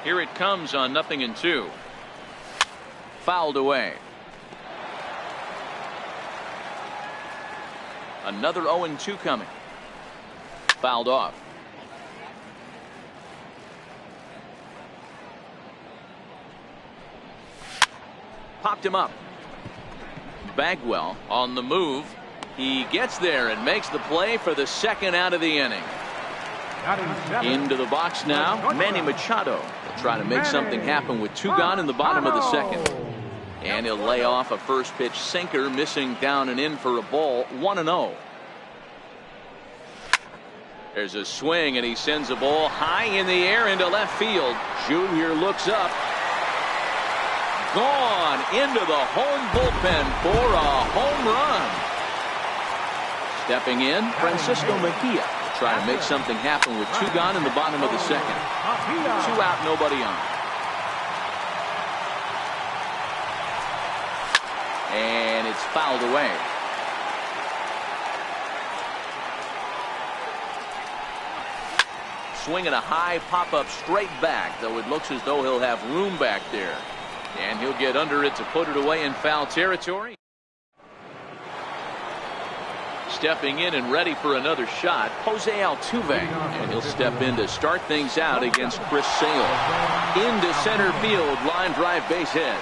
Speaker 1: Here it comes on 0-2. Fouled away. Another 0-2 coming. Fouled off. Popped him up. Bagwell on the move. He gets there and makes the play for the second out of the inning. Into the box now, Manny Machado. He'll try to make something happen with 2 gone in the bottom of the second. And he'll lay off a first pitch sinker, missing down and in for a ball. 1-0. There's a swing, and he sends a ball high in the air into left field. Junior looks up. Gone into the home bullpen for a home run. Stepping in, Francisco Mejia. Try to make something happen with 2 gone in the bottom of the second. 2 out, nobody on. And it's fouled away. Swinging a high pop-up straight back, though it looks as though he'll have room back there. And he'll get under it to put it away in foul territory. Stepping in and ready for another shot, Jose Altuve. And he'll step in to start things out against Chris Sale. Into center field, line drive base hit.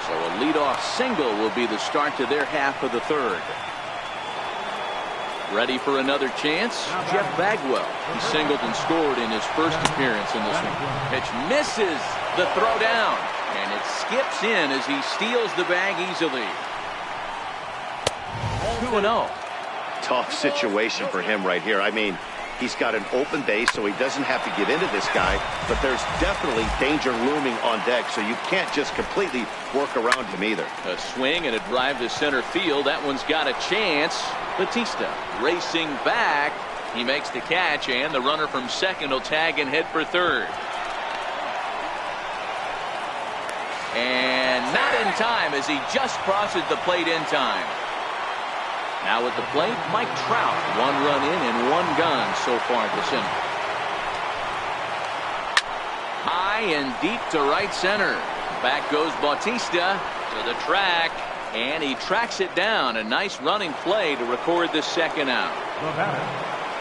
Speaker 1: So a leadoff single will be the start to their half of the third. Ready for another chance? Jeff Bagwell. He singled and scored in his first appearance in this one. Pitch misses the throw down, and it skips in as he steals the bag easily. 2-0.
Speaker 4: Tough situation for him right here. I mean, he's got an open base, so he doesn't have to get into this guy, but there's definitely danger looming on deck, so you can't just completely work around him either.
Speaker 1: A swing and a drive to center field. That one's got a chance. Batista racing back. He makes the catch, and the runner from second will tag and head for third. And not in time as he just crosses the plate in time. Now at the plate, Mike Trout. 1 run in and 1 gone so far this inning. High and deep to right center. Back goes Bautista to the track, and he tracks it down. A nice running play to record the second out.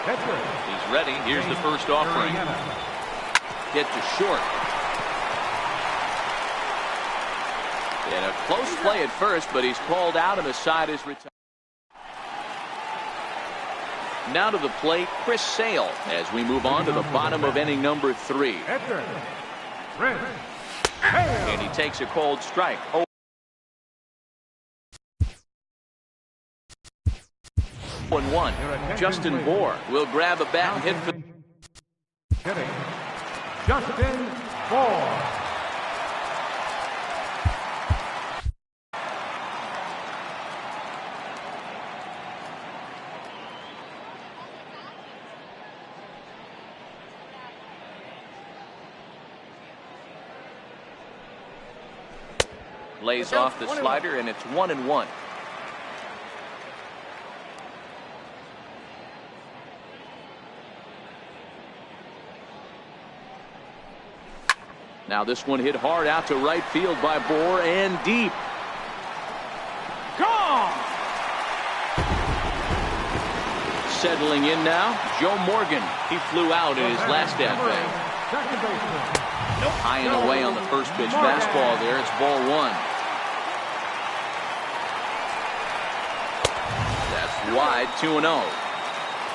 Speaker 1: He's ready. Here's the first offering. Hit to short. And a close play at first, but he's called out and the side is retired. Now to the plate, Chris Sale, as we move on to the bottom of inning number 3. And he takes a cold strike. 0-1. Justin Bohr will grab a bat and hit for.
Speaker 2: Hitting, Justin Bohr.
Speaker 1: Lays off the slider, and it's 1-1. Now this one hit hard out to right field by Bohr and deep. Gone! Settling in now, Joe Morgan. He flew out in his last at-bat. High and away on the first pitch fastball there. It's ball 1. That's wide, 2-0.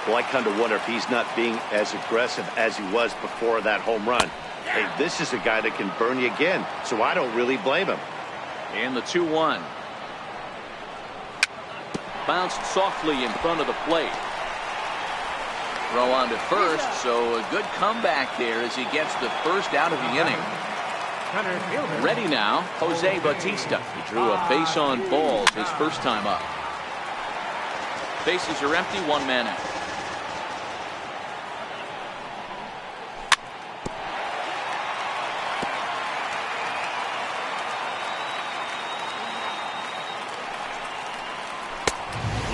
Speaker 4: Well, I kind of wonder if he's not being as aggressive as he was before that home run. Hey, this is a guy that can burn you again, so I don't really blame him.
Speaker 1: And the 2-1. Bounced softly in front of the plate. Throw on to first, so a good comeback there as he gets the first out of the inning. Ready now, Jose Bautista. He drew a base on balls his first time up. Bases are empty, 1 man out.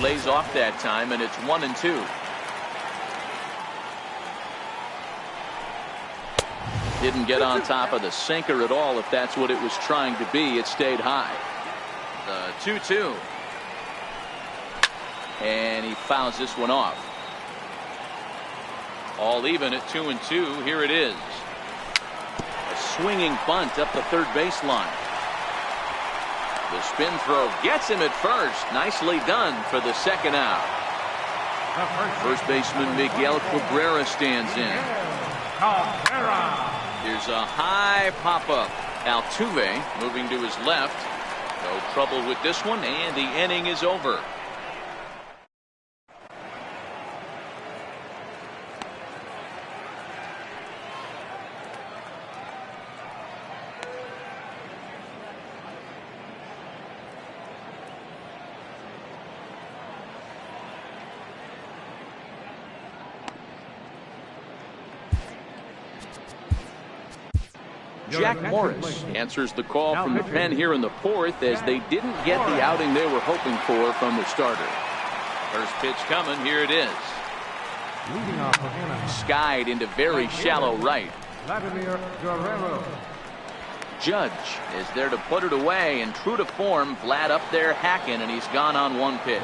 Speaker 1: Lays off that time, and it's 1-2. Didn't get on top of the sinker at all, if that's what it was trying to be. It stayed high. The 2-2. And he fouls this one off. All even at 2-2. Here it is. A swinging bunt up the third baseline. The spin throw gets him at first. Nicely done for the second out. First baseman Miguel Cabrera stands in. Here's a high pop-up. Altuve moving to his left. No trouble with this one, and the inning is over. Jack Morris answers the call from the pen here in the 4th as they didn't get the outing they were hoping for from the starter. First pitch coming. Here it is. Skied into very shallow right. Judge is there to put it away, and true to form, Vlad up there hacking, and he's gone on 1 pitch.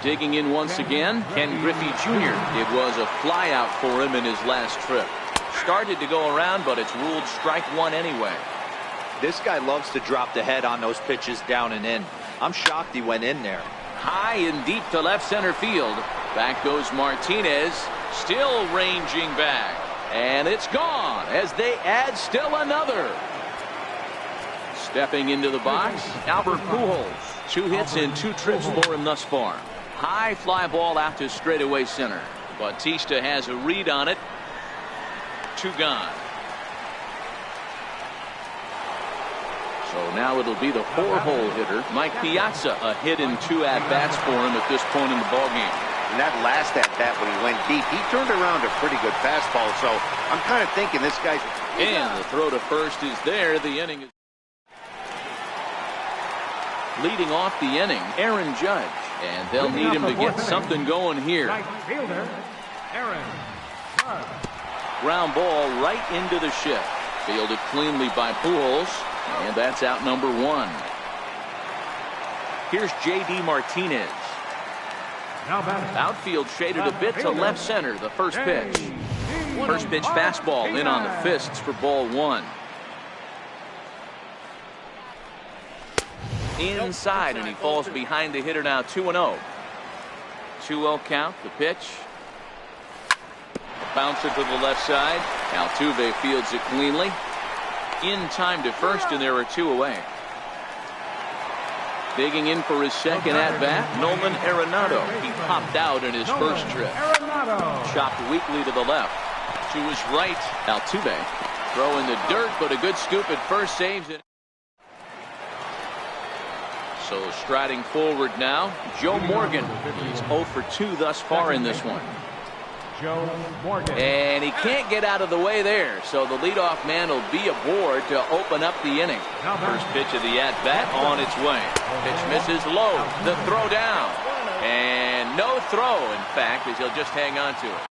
Speaker 1: Digging in once again, Ken Griffey Jr. It was a flyout for him in his last trip. Started to go around, but it's ruled strike 1 anyway.
Speaker 3: This guy loves to drop the head on those pitches down and in. I'm shocked he went in there.
Speaker 1: High and deep to left center field. Back goes Martinez, still ranging back. And it's gone as they add still another. Stepping into the box, Albert Pujols. 2 hits and 2 trips for him thus far. High fly ball out to straightaway center. Bautista has a read on it. 2 gone. So now it'll be the 4-hole hitter, Mike Piazza, a hit and 2 at-bats for him at this point in the ballgame.
Speaker 4: And that last at-bat when he went deep, he turned around a pretty good fastball. So I'm kind of thinking this guy's...
Speaker 1: And the throw to first is there. The inning is... Leading off the inning, Aaron Judge. And they'll need him to get something going here.
Speaker 2: Right fielder, Aaron Judge.
Speaker 1: Ground ball right into the shift. Fielded cleanly by Pujols. And that's out number 1. Here's J.D. Martinez.
Speaker 2: Now batting.
Speaker 1: Outfield shaded a bit to left center. The first pitch. First pitch fastball in on the fists for ball 1. Inside, and he falls behind the hitter now. 2-0. 2-0 count. The pitch. Bouncer to the left side. Altuve fields it cleanly. In time to first, and there are 2 away. Digging in for his second at-bat, Nolan Arenado. He popped out in his first trip. Chopped weakly to the left. To his right, Altuve. Throw in the dirt, but a good scoop at first saves it. So striding forward now, Joe Morgan. He's 0 for 2 thus far in this one.
Speaker 2: Joe Morgan.
Speaker 1: And he can't get out of the way there, so the leadoff man will be aboard to open up the inning. First pitch of the at-bat on its way. Pitch misses low. The throw down. And no throw, in fact, as he'll just hang on to it.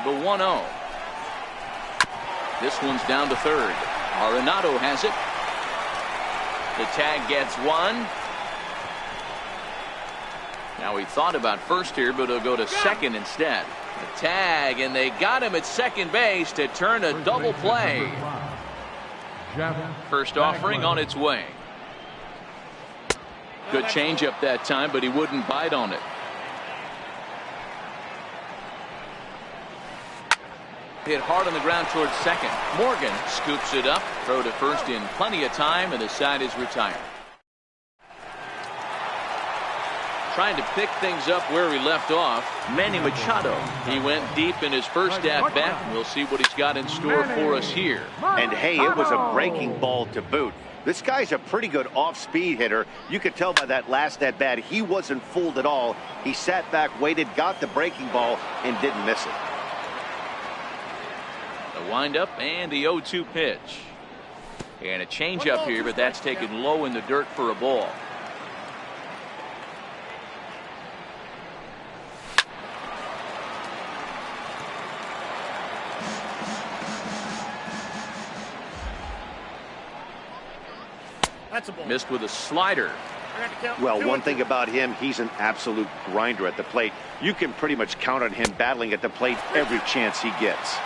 Speaker 1: The 1-0. This one's down to third. Arenado has it. The tag gets 1. Now he thought about first here, but he'll go to second instead. The tag, and they got him at second base to turn a double play. First offering on its way. Good changeup that time, but he wouldn't bite on it. Hit hard on the ground towards second. Morgan scoops it up. Throw to first in plenty of time, and the side is retired. Trying to pick things up where he left off, Manny Machado. He went deep in his first at-bat. We'll see what he's got in store for us here.
Speaker 4: And hey, it was a breaking ball to boot. This guy's a pretty good off-speed hitter. You could tell by that last at-bat he wasn't fooled at all. He sat back, waited, got the breaking ball, and didn't miss it.
Speaker 1: The windup and the 0-2 pitch. And a changeup here, but that's taken low in the dirt for a ball.
Speaker 6: That's a ball.
Speaker 1: Missed with a slider.
Speaker 4: Well, one thing about him, he's an absolute grinder at the plate. You can pretty much count on him battling at the plate every chance he gets.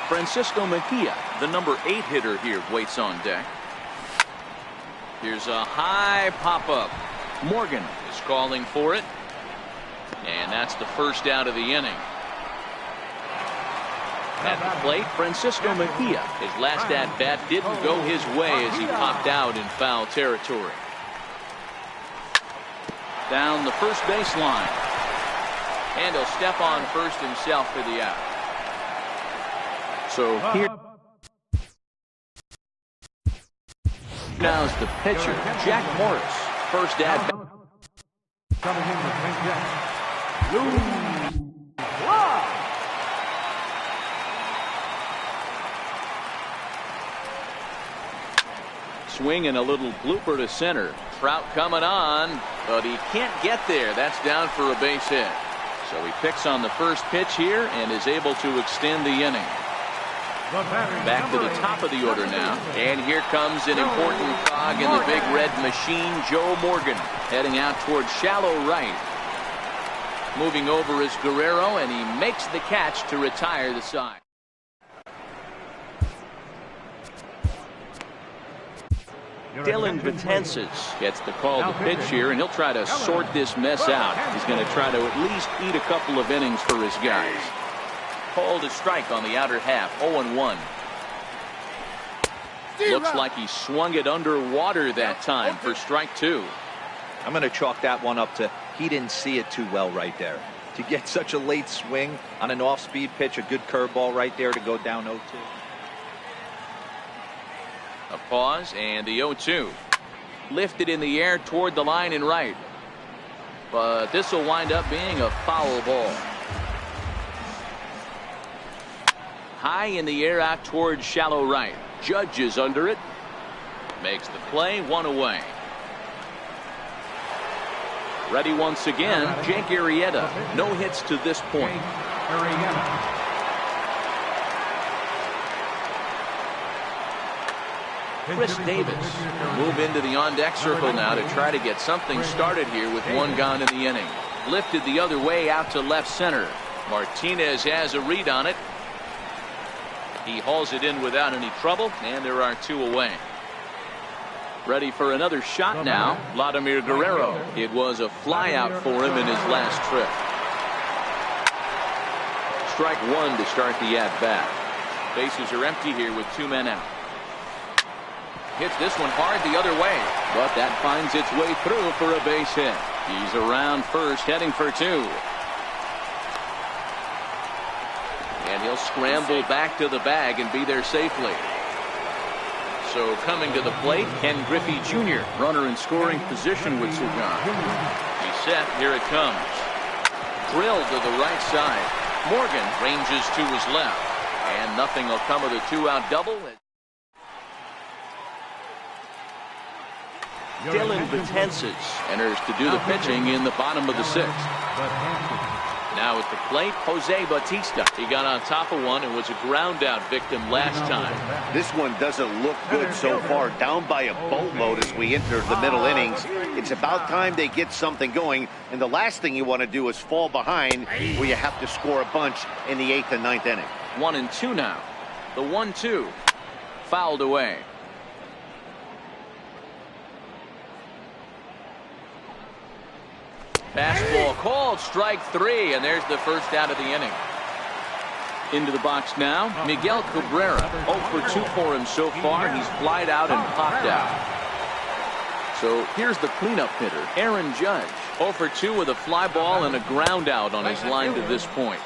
Speaker 1: Francisco Mejia, the number 8 hitter here, waits on deck. Here's a high pop-up. Morgan is calling for it. And that's the first out of the inning. At the plate, Francisco Mejia. His last at-bat didn't go his way as he popped out in foul territory. Down the first baseline. And he'll step on first himself for the out. So here now's the pitcher, Jack Morris. First at bat.
Speaker 2: Coming in with St. Jack. Lou.
Speaker 1: swing and a little blooper to center. Trout coming on, but he can't get there. That's down for a base hit. So he picks on the first pitch here and is able to extend the inning. Back to the top of the order now. And here comes an important cog in the big red machine, Joe Morgan, heading out towards shallow right. Moving over is Guerrero, and he makes the catch to retire the side. Dylan Betances gets the call to pitch here, and he'll try to sort this mess out. He's going to try to at least eat a couple of innings for his guys. Called a strike on the outer half, 0-1. Looks like he swung it underwater that time for strike 2.
Speaker 3: I'm going to chalk that one up to he didn't see it too well right there. To get such a late swing on an off-speed pitch, a good curveball right there to go down 0-2.
Speaker 1: A pause and the 0-2. Lifted in the air toward the line and right. But this will wind up being a foul ball. High in the air out towards shallow right. Judge is under it. Makes the play, 1 away. Ready once again, Jake Arrieta. No hits to this point. Chris Davis will move into the on-deck circle now to try to get something started here with one gone in the inning. Lifted the other way out to left center. Martinez has a read on it. He hauls it in without any trouble, and there are 2 away. Ready for another shot now, Vladimir Guerrero. It was a flyout for him in his last trip. Strike 1 to start the at-bat. Bases are empty here with 2 men out. Hits this one hard the other way, but that finds its way through for a base hit. He's around first, heading for 2. And he'll scramble back to the bag and be there safely. So coming to the plate, Ken Griffey Jr., runner in scoring position with Cigar. He's set, here it comes. Drilled to the right side. Morgan ranges to his left. And nothing will come of the 2-out double. Dylan Betances enters to do the pitching in the bottom of the 6th. Now at the plate, Jose Bautista. He got on top of one and was a ground out victim last time.
Speaker 4: This one doesn't look good so far. Down by a boatload as we enter the middle innings. It's about time they get something going. And the last thing you want to do is fall behind where you have to score a bunch in the 8th and 9th inning.
Speaker 1: 1-2 now. The 1-2. Fouled away. Fastball called, strike 3, and there's the first out of the inning. Into the box now, Miguel Cabrera. 0 for 2 for him so far. He's flied out and popped out. So here's the cleanup hitter, Aaron Judge. 0 for 2 with a fly ball and a ground out on his line to this point.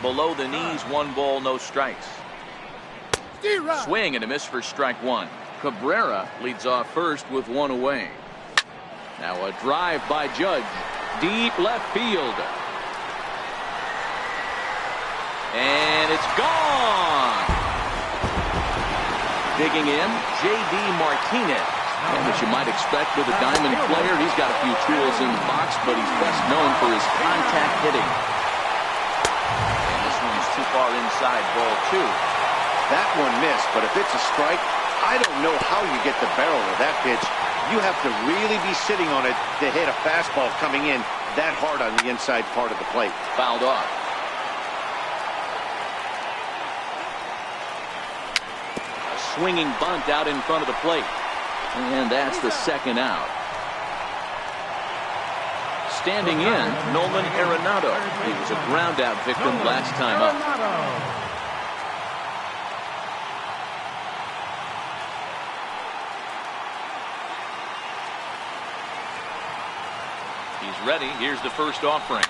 Speaker 1: Below the knees, 1 ball, no strikes. Swing and a miss for strike 1. Cabrera leads off first with 1 away. Now a drive by Judge. Deep left field. And it's gone. Digging in, J.D. Martinez. And as you might expect with a diamond player, he's got a few tools in the box, but he's best known for his contact hitting. And this one's too far inside, ball 2.
Speaker 4: That one missed, but if it's a strike, I don't know how you get the barrel of that pitch. You have to really be sitting on it to hit a fastball coming in that hard on the inside part of the plate.
Speaker 1: Fouled off. A swinging bunt out in front of the plate. And that's the 2nd out. Standing in, Nolan Arenado. He was a ground out victim last time up. He's ready. Here's the first offering.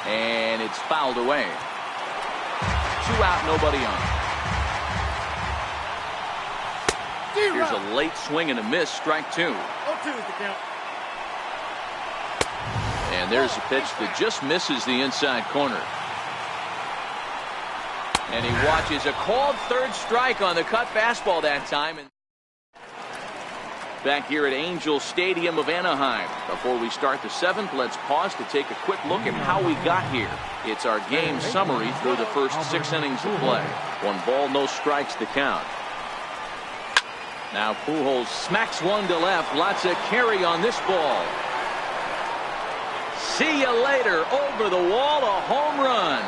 Speaker 1: And it's fouled away. 2 out, nobody on. Here's a late swing and a miss, strike 2.
Speaker 6: 0-2 is the count.
Speaker 1: And there's a pitch that just misses the inside corner. And he watches a called 3rd strike on the cut fastball that time. Back here at Angel Stadium of Anaheim. Before we start the 7th, let's pause to take a quick look at how we got here. It's our game summary through the first 6 innings of play. 1 ball, no strikes to count. Now Pujols smacks one to left. Lots of carry on this ball. See you later. Over the wall, a home run.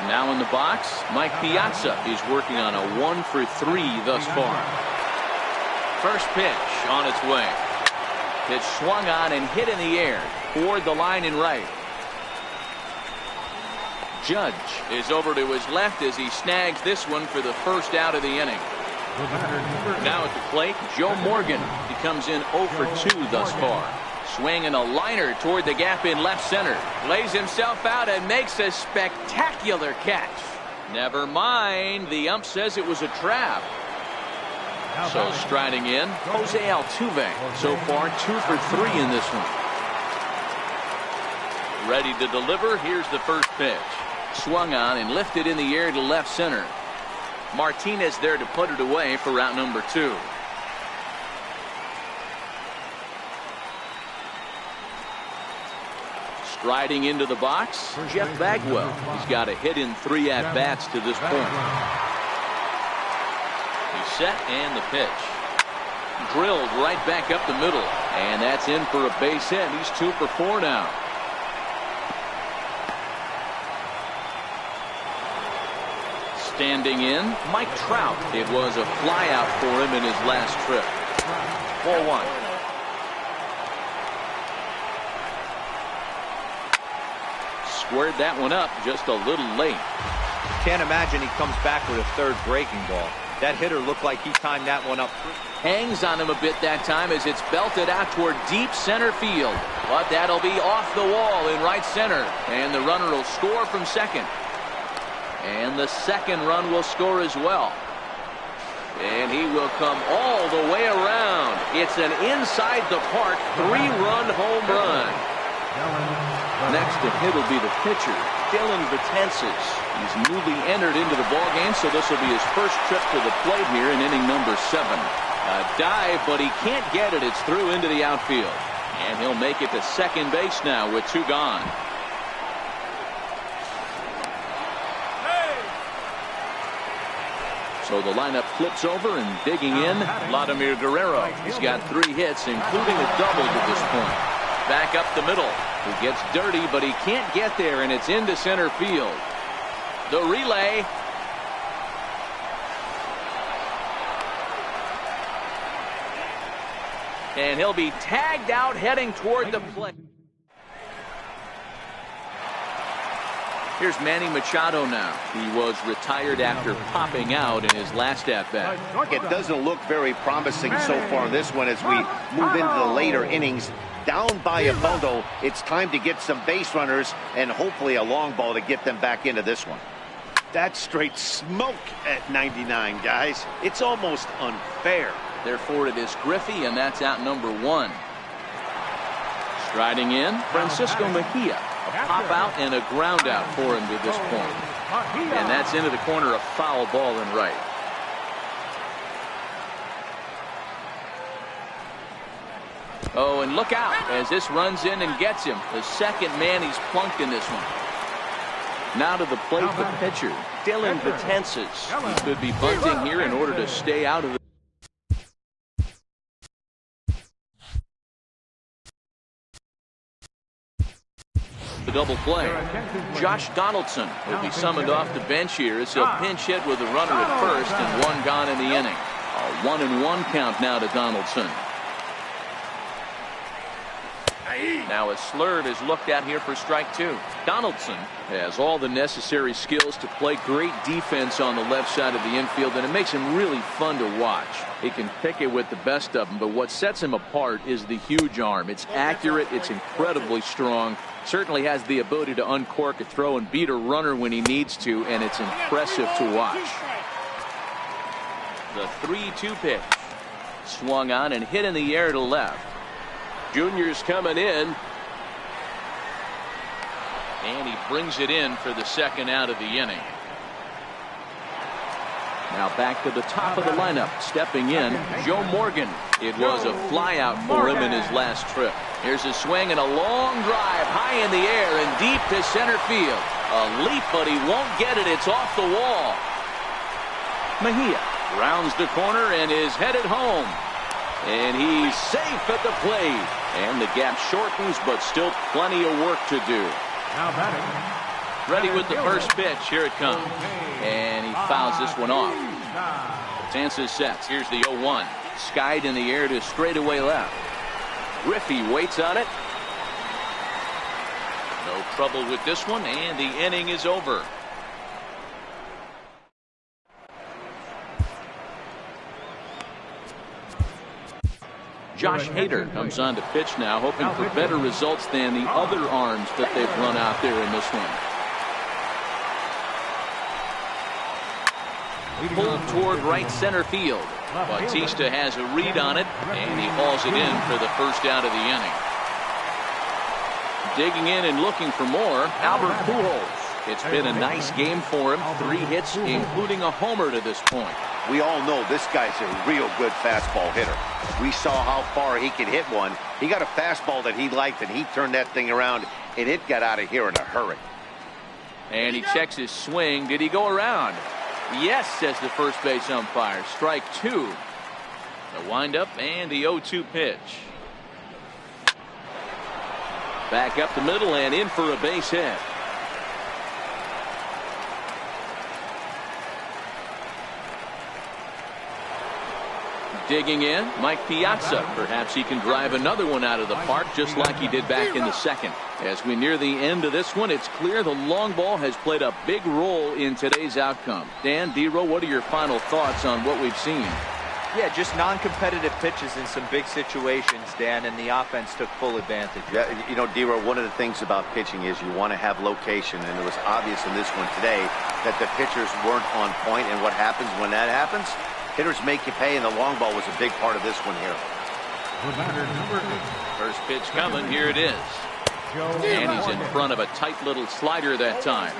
Speaker 1: Now in the box, Mike Piazza is working on a 1-for-3 thus far. First pitch on its way. Pitch swung on and hit in the air toward the line and right. Judge is over to his left as he snags this one for the first out of the inning. Now at the plate, Joe Morgan. He comes in 0 for 2 thus far. Swinging a liner toward the gap in left center. Lays himself out and makes a spectacular catch. Never mind, the ump says it was a trap. So striding in, Jose Altuve. So far 2 for 3 in this one. Ready to deliver. Here's the first pitch. Swung on and lifted in the air to left center. Martinez there to put it away for route number 2. Striding into the box, Jeff Bagwell. He's got a hit in 3 at-bats to this point. He's set and the pitch. Drilled right back up the middle. And that's in for a base hit. He's 2 for 4 now. Standing in, Mike Trout. It was a flyout for him in his last trip. 4-1. Squared that one up just a little late.
Speaker 3: Can't imagine he comes back with a 3rd breaking ball. That hitter looked like he timed that one up.
Speaker 1: Hangs on him a bit that time as it's belted out toward deep center field. But that'll be off the wall in right center. And the runner will score from second. And the second run will score as well. And he will come all the way around. It's an inside the park 3-run home run. Next to hit will be the pitcher, Dylan Betances. He's newly entered into the ballgame, so this will be his first trip to the plate here in inning number 7. A dive, but he can't get it. It's through into the outfield. And he'll make it to second base now with 2 gone. So the lineup flips over and digging in, Vladimir Guerrero. He's got 3 hits, including a double to this point. Back up the middle. He gets dirty, but he can't get there, and it's into center field. The relay. And he'll be tagged out heading toward the plate. Here's Manny Machado now. He was retired after popping out in his last at-bat.
Speaker 4: It doesn't look very promising so far this one as we move into the later innings. Down by a bundle, it's time to get some base runners and hopefully a long ball to get them back into this one. That's straight smoke at 99, guys. It's almost unfair.
Speaker 1: Therefore, it is Griffey, and that's out number 1. Striding in, Francisco Mejia. A pop out and a ground out for him to this point. And that's into the corner, a foul ball in right. Oh, and look out as this runs in and gets him. The second man he's plunked in this one. Now to the plate, the pitcher, Dylan Betances. He could be bunting here in order to stay out of the double play. Josh Donaldson will be summoned off the bench here as he'll pinch hit with a runner at first and 1 gone in the inning. A 1-1 count now to Donaldson. Now a slurve is looked at here for strike 2. Donaldson has all the necessary skills to play great defense on the left side of the infield, and it makes him really fun to watch. He can pick it with the best of them, but what sets him apart is the huge arm. It's accurate, it's incredibly strong, certainly has the ability to uncork a throw and beat a runner when he needs to, and it's impressive to watch. The 3-2 pitch. Swung on and hit in the air to left. Junior's coming in. And he brings it in for the second out of the inning. Now back to the top of the lineup. Stepping in, Joe Morgan. It was a flyout for him in his last trip. Here's a swing and a long drive high in the air and deep to center field. A leap, but he won't get it. It's off the wall. Mejia rounds the corner and is headed home. And he's safe at the plate. And the gap shortens, but still plenty of work to do.
Speaker 2: Now batting.
Speaker 1: Ready with the first pitch. Here it comes. And he fouls this one off. Chances sets. Here's the 0-1. Skied in the air to straightaway left. Griffey waits on it. No trouble with this one, and the inning is over. Josh Hader comes on to pitch now, hoping for better results than the other arms that they've run out there in this one. Pulled toward right center field. Bautista has a read on it, and he hauls it in for the first out of the inning. Digging in and looking for more, Albert Pujols. It's been a nice game for him. 3 hits, including a homer to this point.
Speaker 4: We all know this guy's a real good fastball hitter. We saw how far he could hit one. He got a fastball that he liked, and he turned that thing around, and it got out of here in a hurry.
Speaker 1: And he checks his swing. Did he go around? Yes, says the first base umpire. Strike 2. The windup and the 0-2 pitch. Back up the middle and in for a base hit. Digging in, Mike Piazza. Perhaps he can drive another one out of the park just like he did back in the second. As we near the end of this one, it's clear the long ball has played a big role in today's outcome. Dan, Dero, what are your final thoughts on what we've seen?
Speaker 3: Yeah, just non-competitive pitches in some big situations, Dan, and the offense took full advantage.
Speaker 4: Yeah, you know, Dero, one of the things about pitching is you want to have location, and it was obvious in this one today that the pitchers weren't on point, and what happens when that happens? Hitters make you pay, and the long ball was a big part of this one here.
Speaker 1: First pitch coming. Here it is. And he's in front of a tight little slider that time.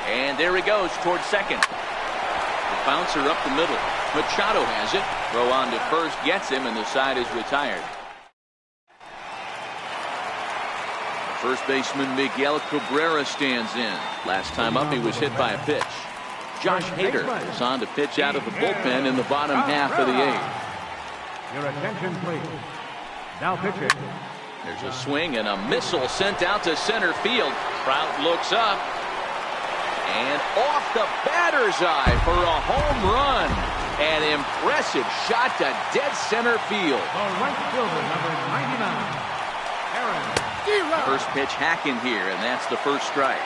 Speaker 1: And there he goes towards second. The bouncer up the middle. Machado has it. Throw on to first, gets him, and the side is retired. First baseman Miguel Cabrera stands in. Last time up, he was hit by a pitch. Josh Hader is on to pitch out of the bullpen in the bottom half of the 8th.
Speaker 2: Your attention, please. Now pitching.
Speaker 1: There's a swing and a missile sent out to center field. Trout looks up. And off the batter's eye for a home run. An impressive shot to dead center field.
Speaker 2: The right fielder, number 99, Aaron.
Speaker 1: First pitch hacking here, and that's the first strike.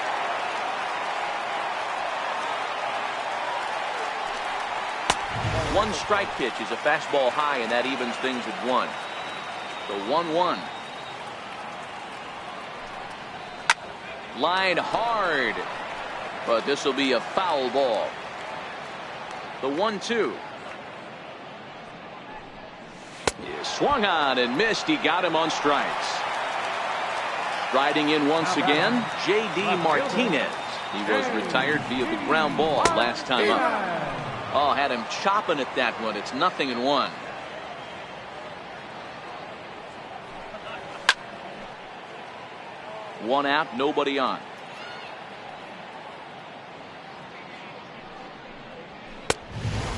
Speaker 1: One strike pitch is a fastball high, and that evens things at 1. The 1-1. Line hard, but this will be a foul ball. The 1-2. He swung on and missed. He got him on strikes. Riding in once again, J.D. Martinez. He was retired via the ground ball last time up. Oh, had him chopping at that one. It's 0-1. One out, nobody on.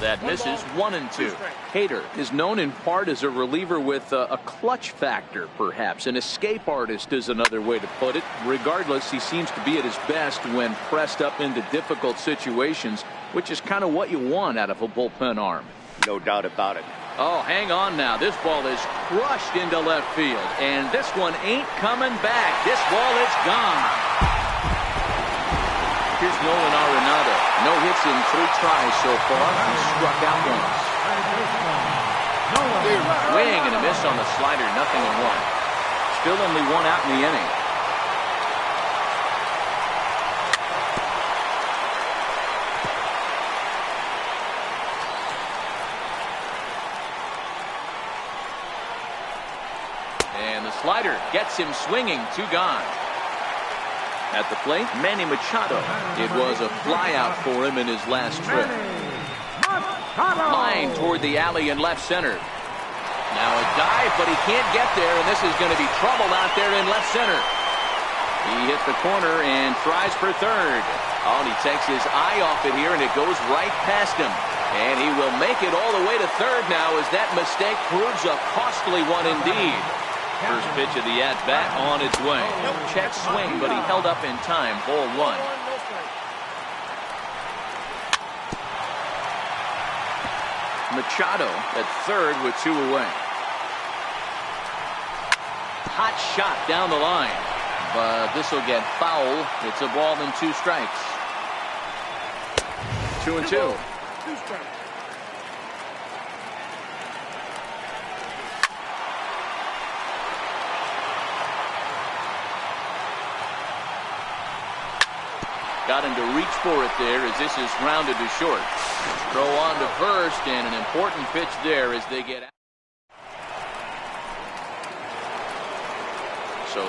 Speaker 1: That misses. 1-2. Hader is known in part as a reliever with a clutch factor, perhaps. An escape artist is another way to put it. Regardless, he seems to be at his best when pressed up into difficult situations, which is kind of what you want out of a bullpen arm.
Speaker 4: No doubt about it.
Speaker 1: Oh, hang on now. This ball is crushed into left field, and this one ain't coming back. This ball is gone. Here's Nolan Arenado. No hits in 3 tries so far. He struck out once. Swing and a miss on the slider. 0-1. Still only 1 out in the inning. And the slider gets him swinging. 2 gone. At the plate, Manny Machado. It was a flyout for him in his last trip. Line toward the alley in left center. Now a dive, but he can't get there, and this is going to be trouble out there in left center. He hit the corner and tries for third. Oh, and he takes his eye off it here, and it goes right past him. And he will make it all the way to third now as that mistake proves a costly one indeed. First pitch of the at-bat on its way. Check swing, but he held up in time. Ball one. Machado at third with 2 away. Hot shot down the line, but this will get foul. It's a ball and 2 strikes. 2-2. Got him to reach for it there as this is grounded to short. Throw on to first, and an important pitch there as they get out. So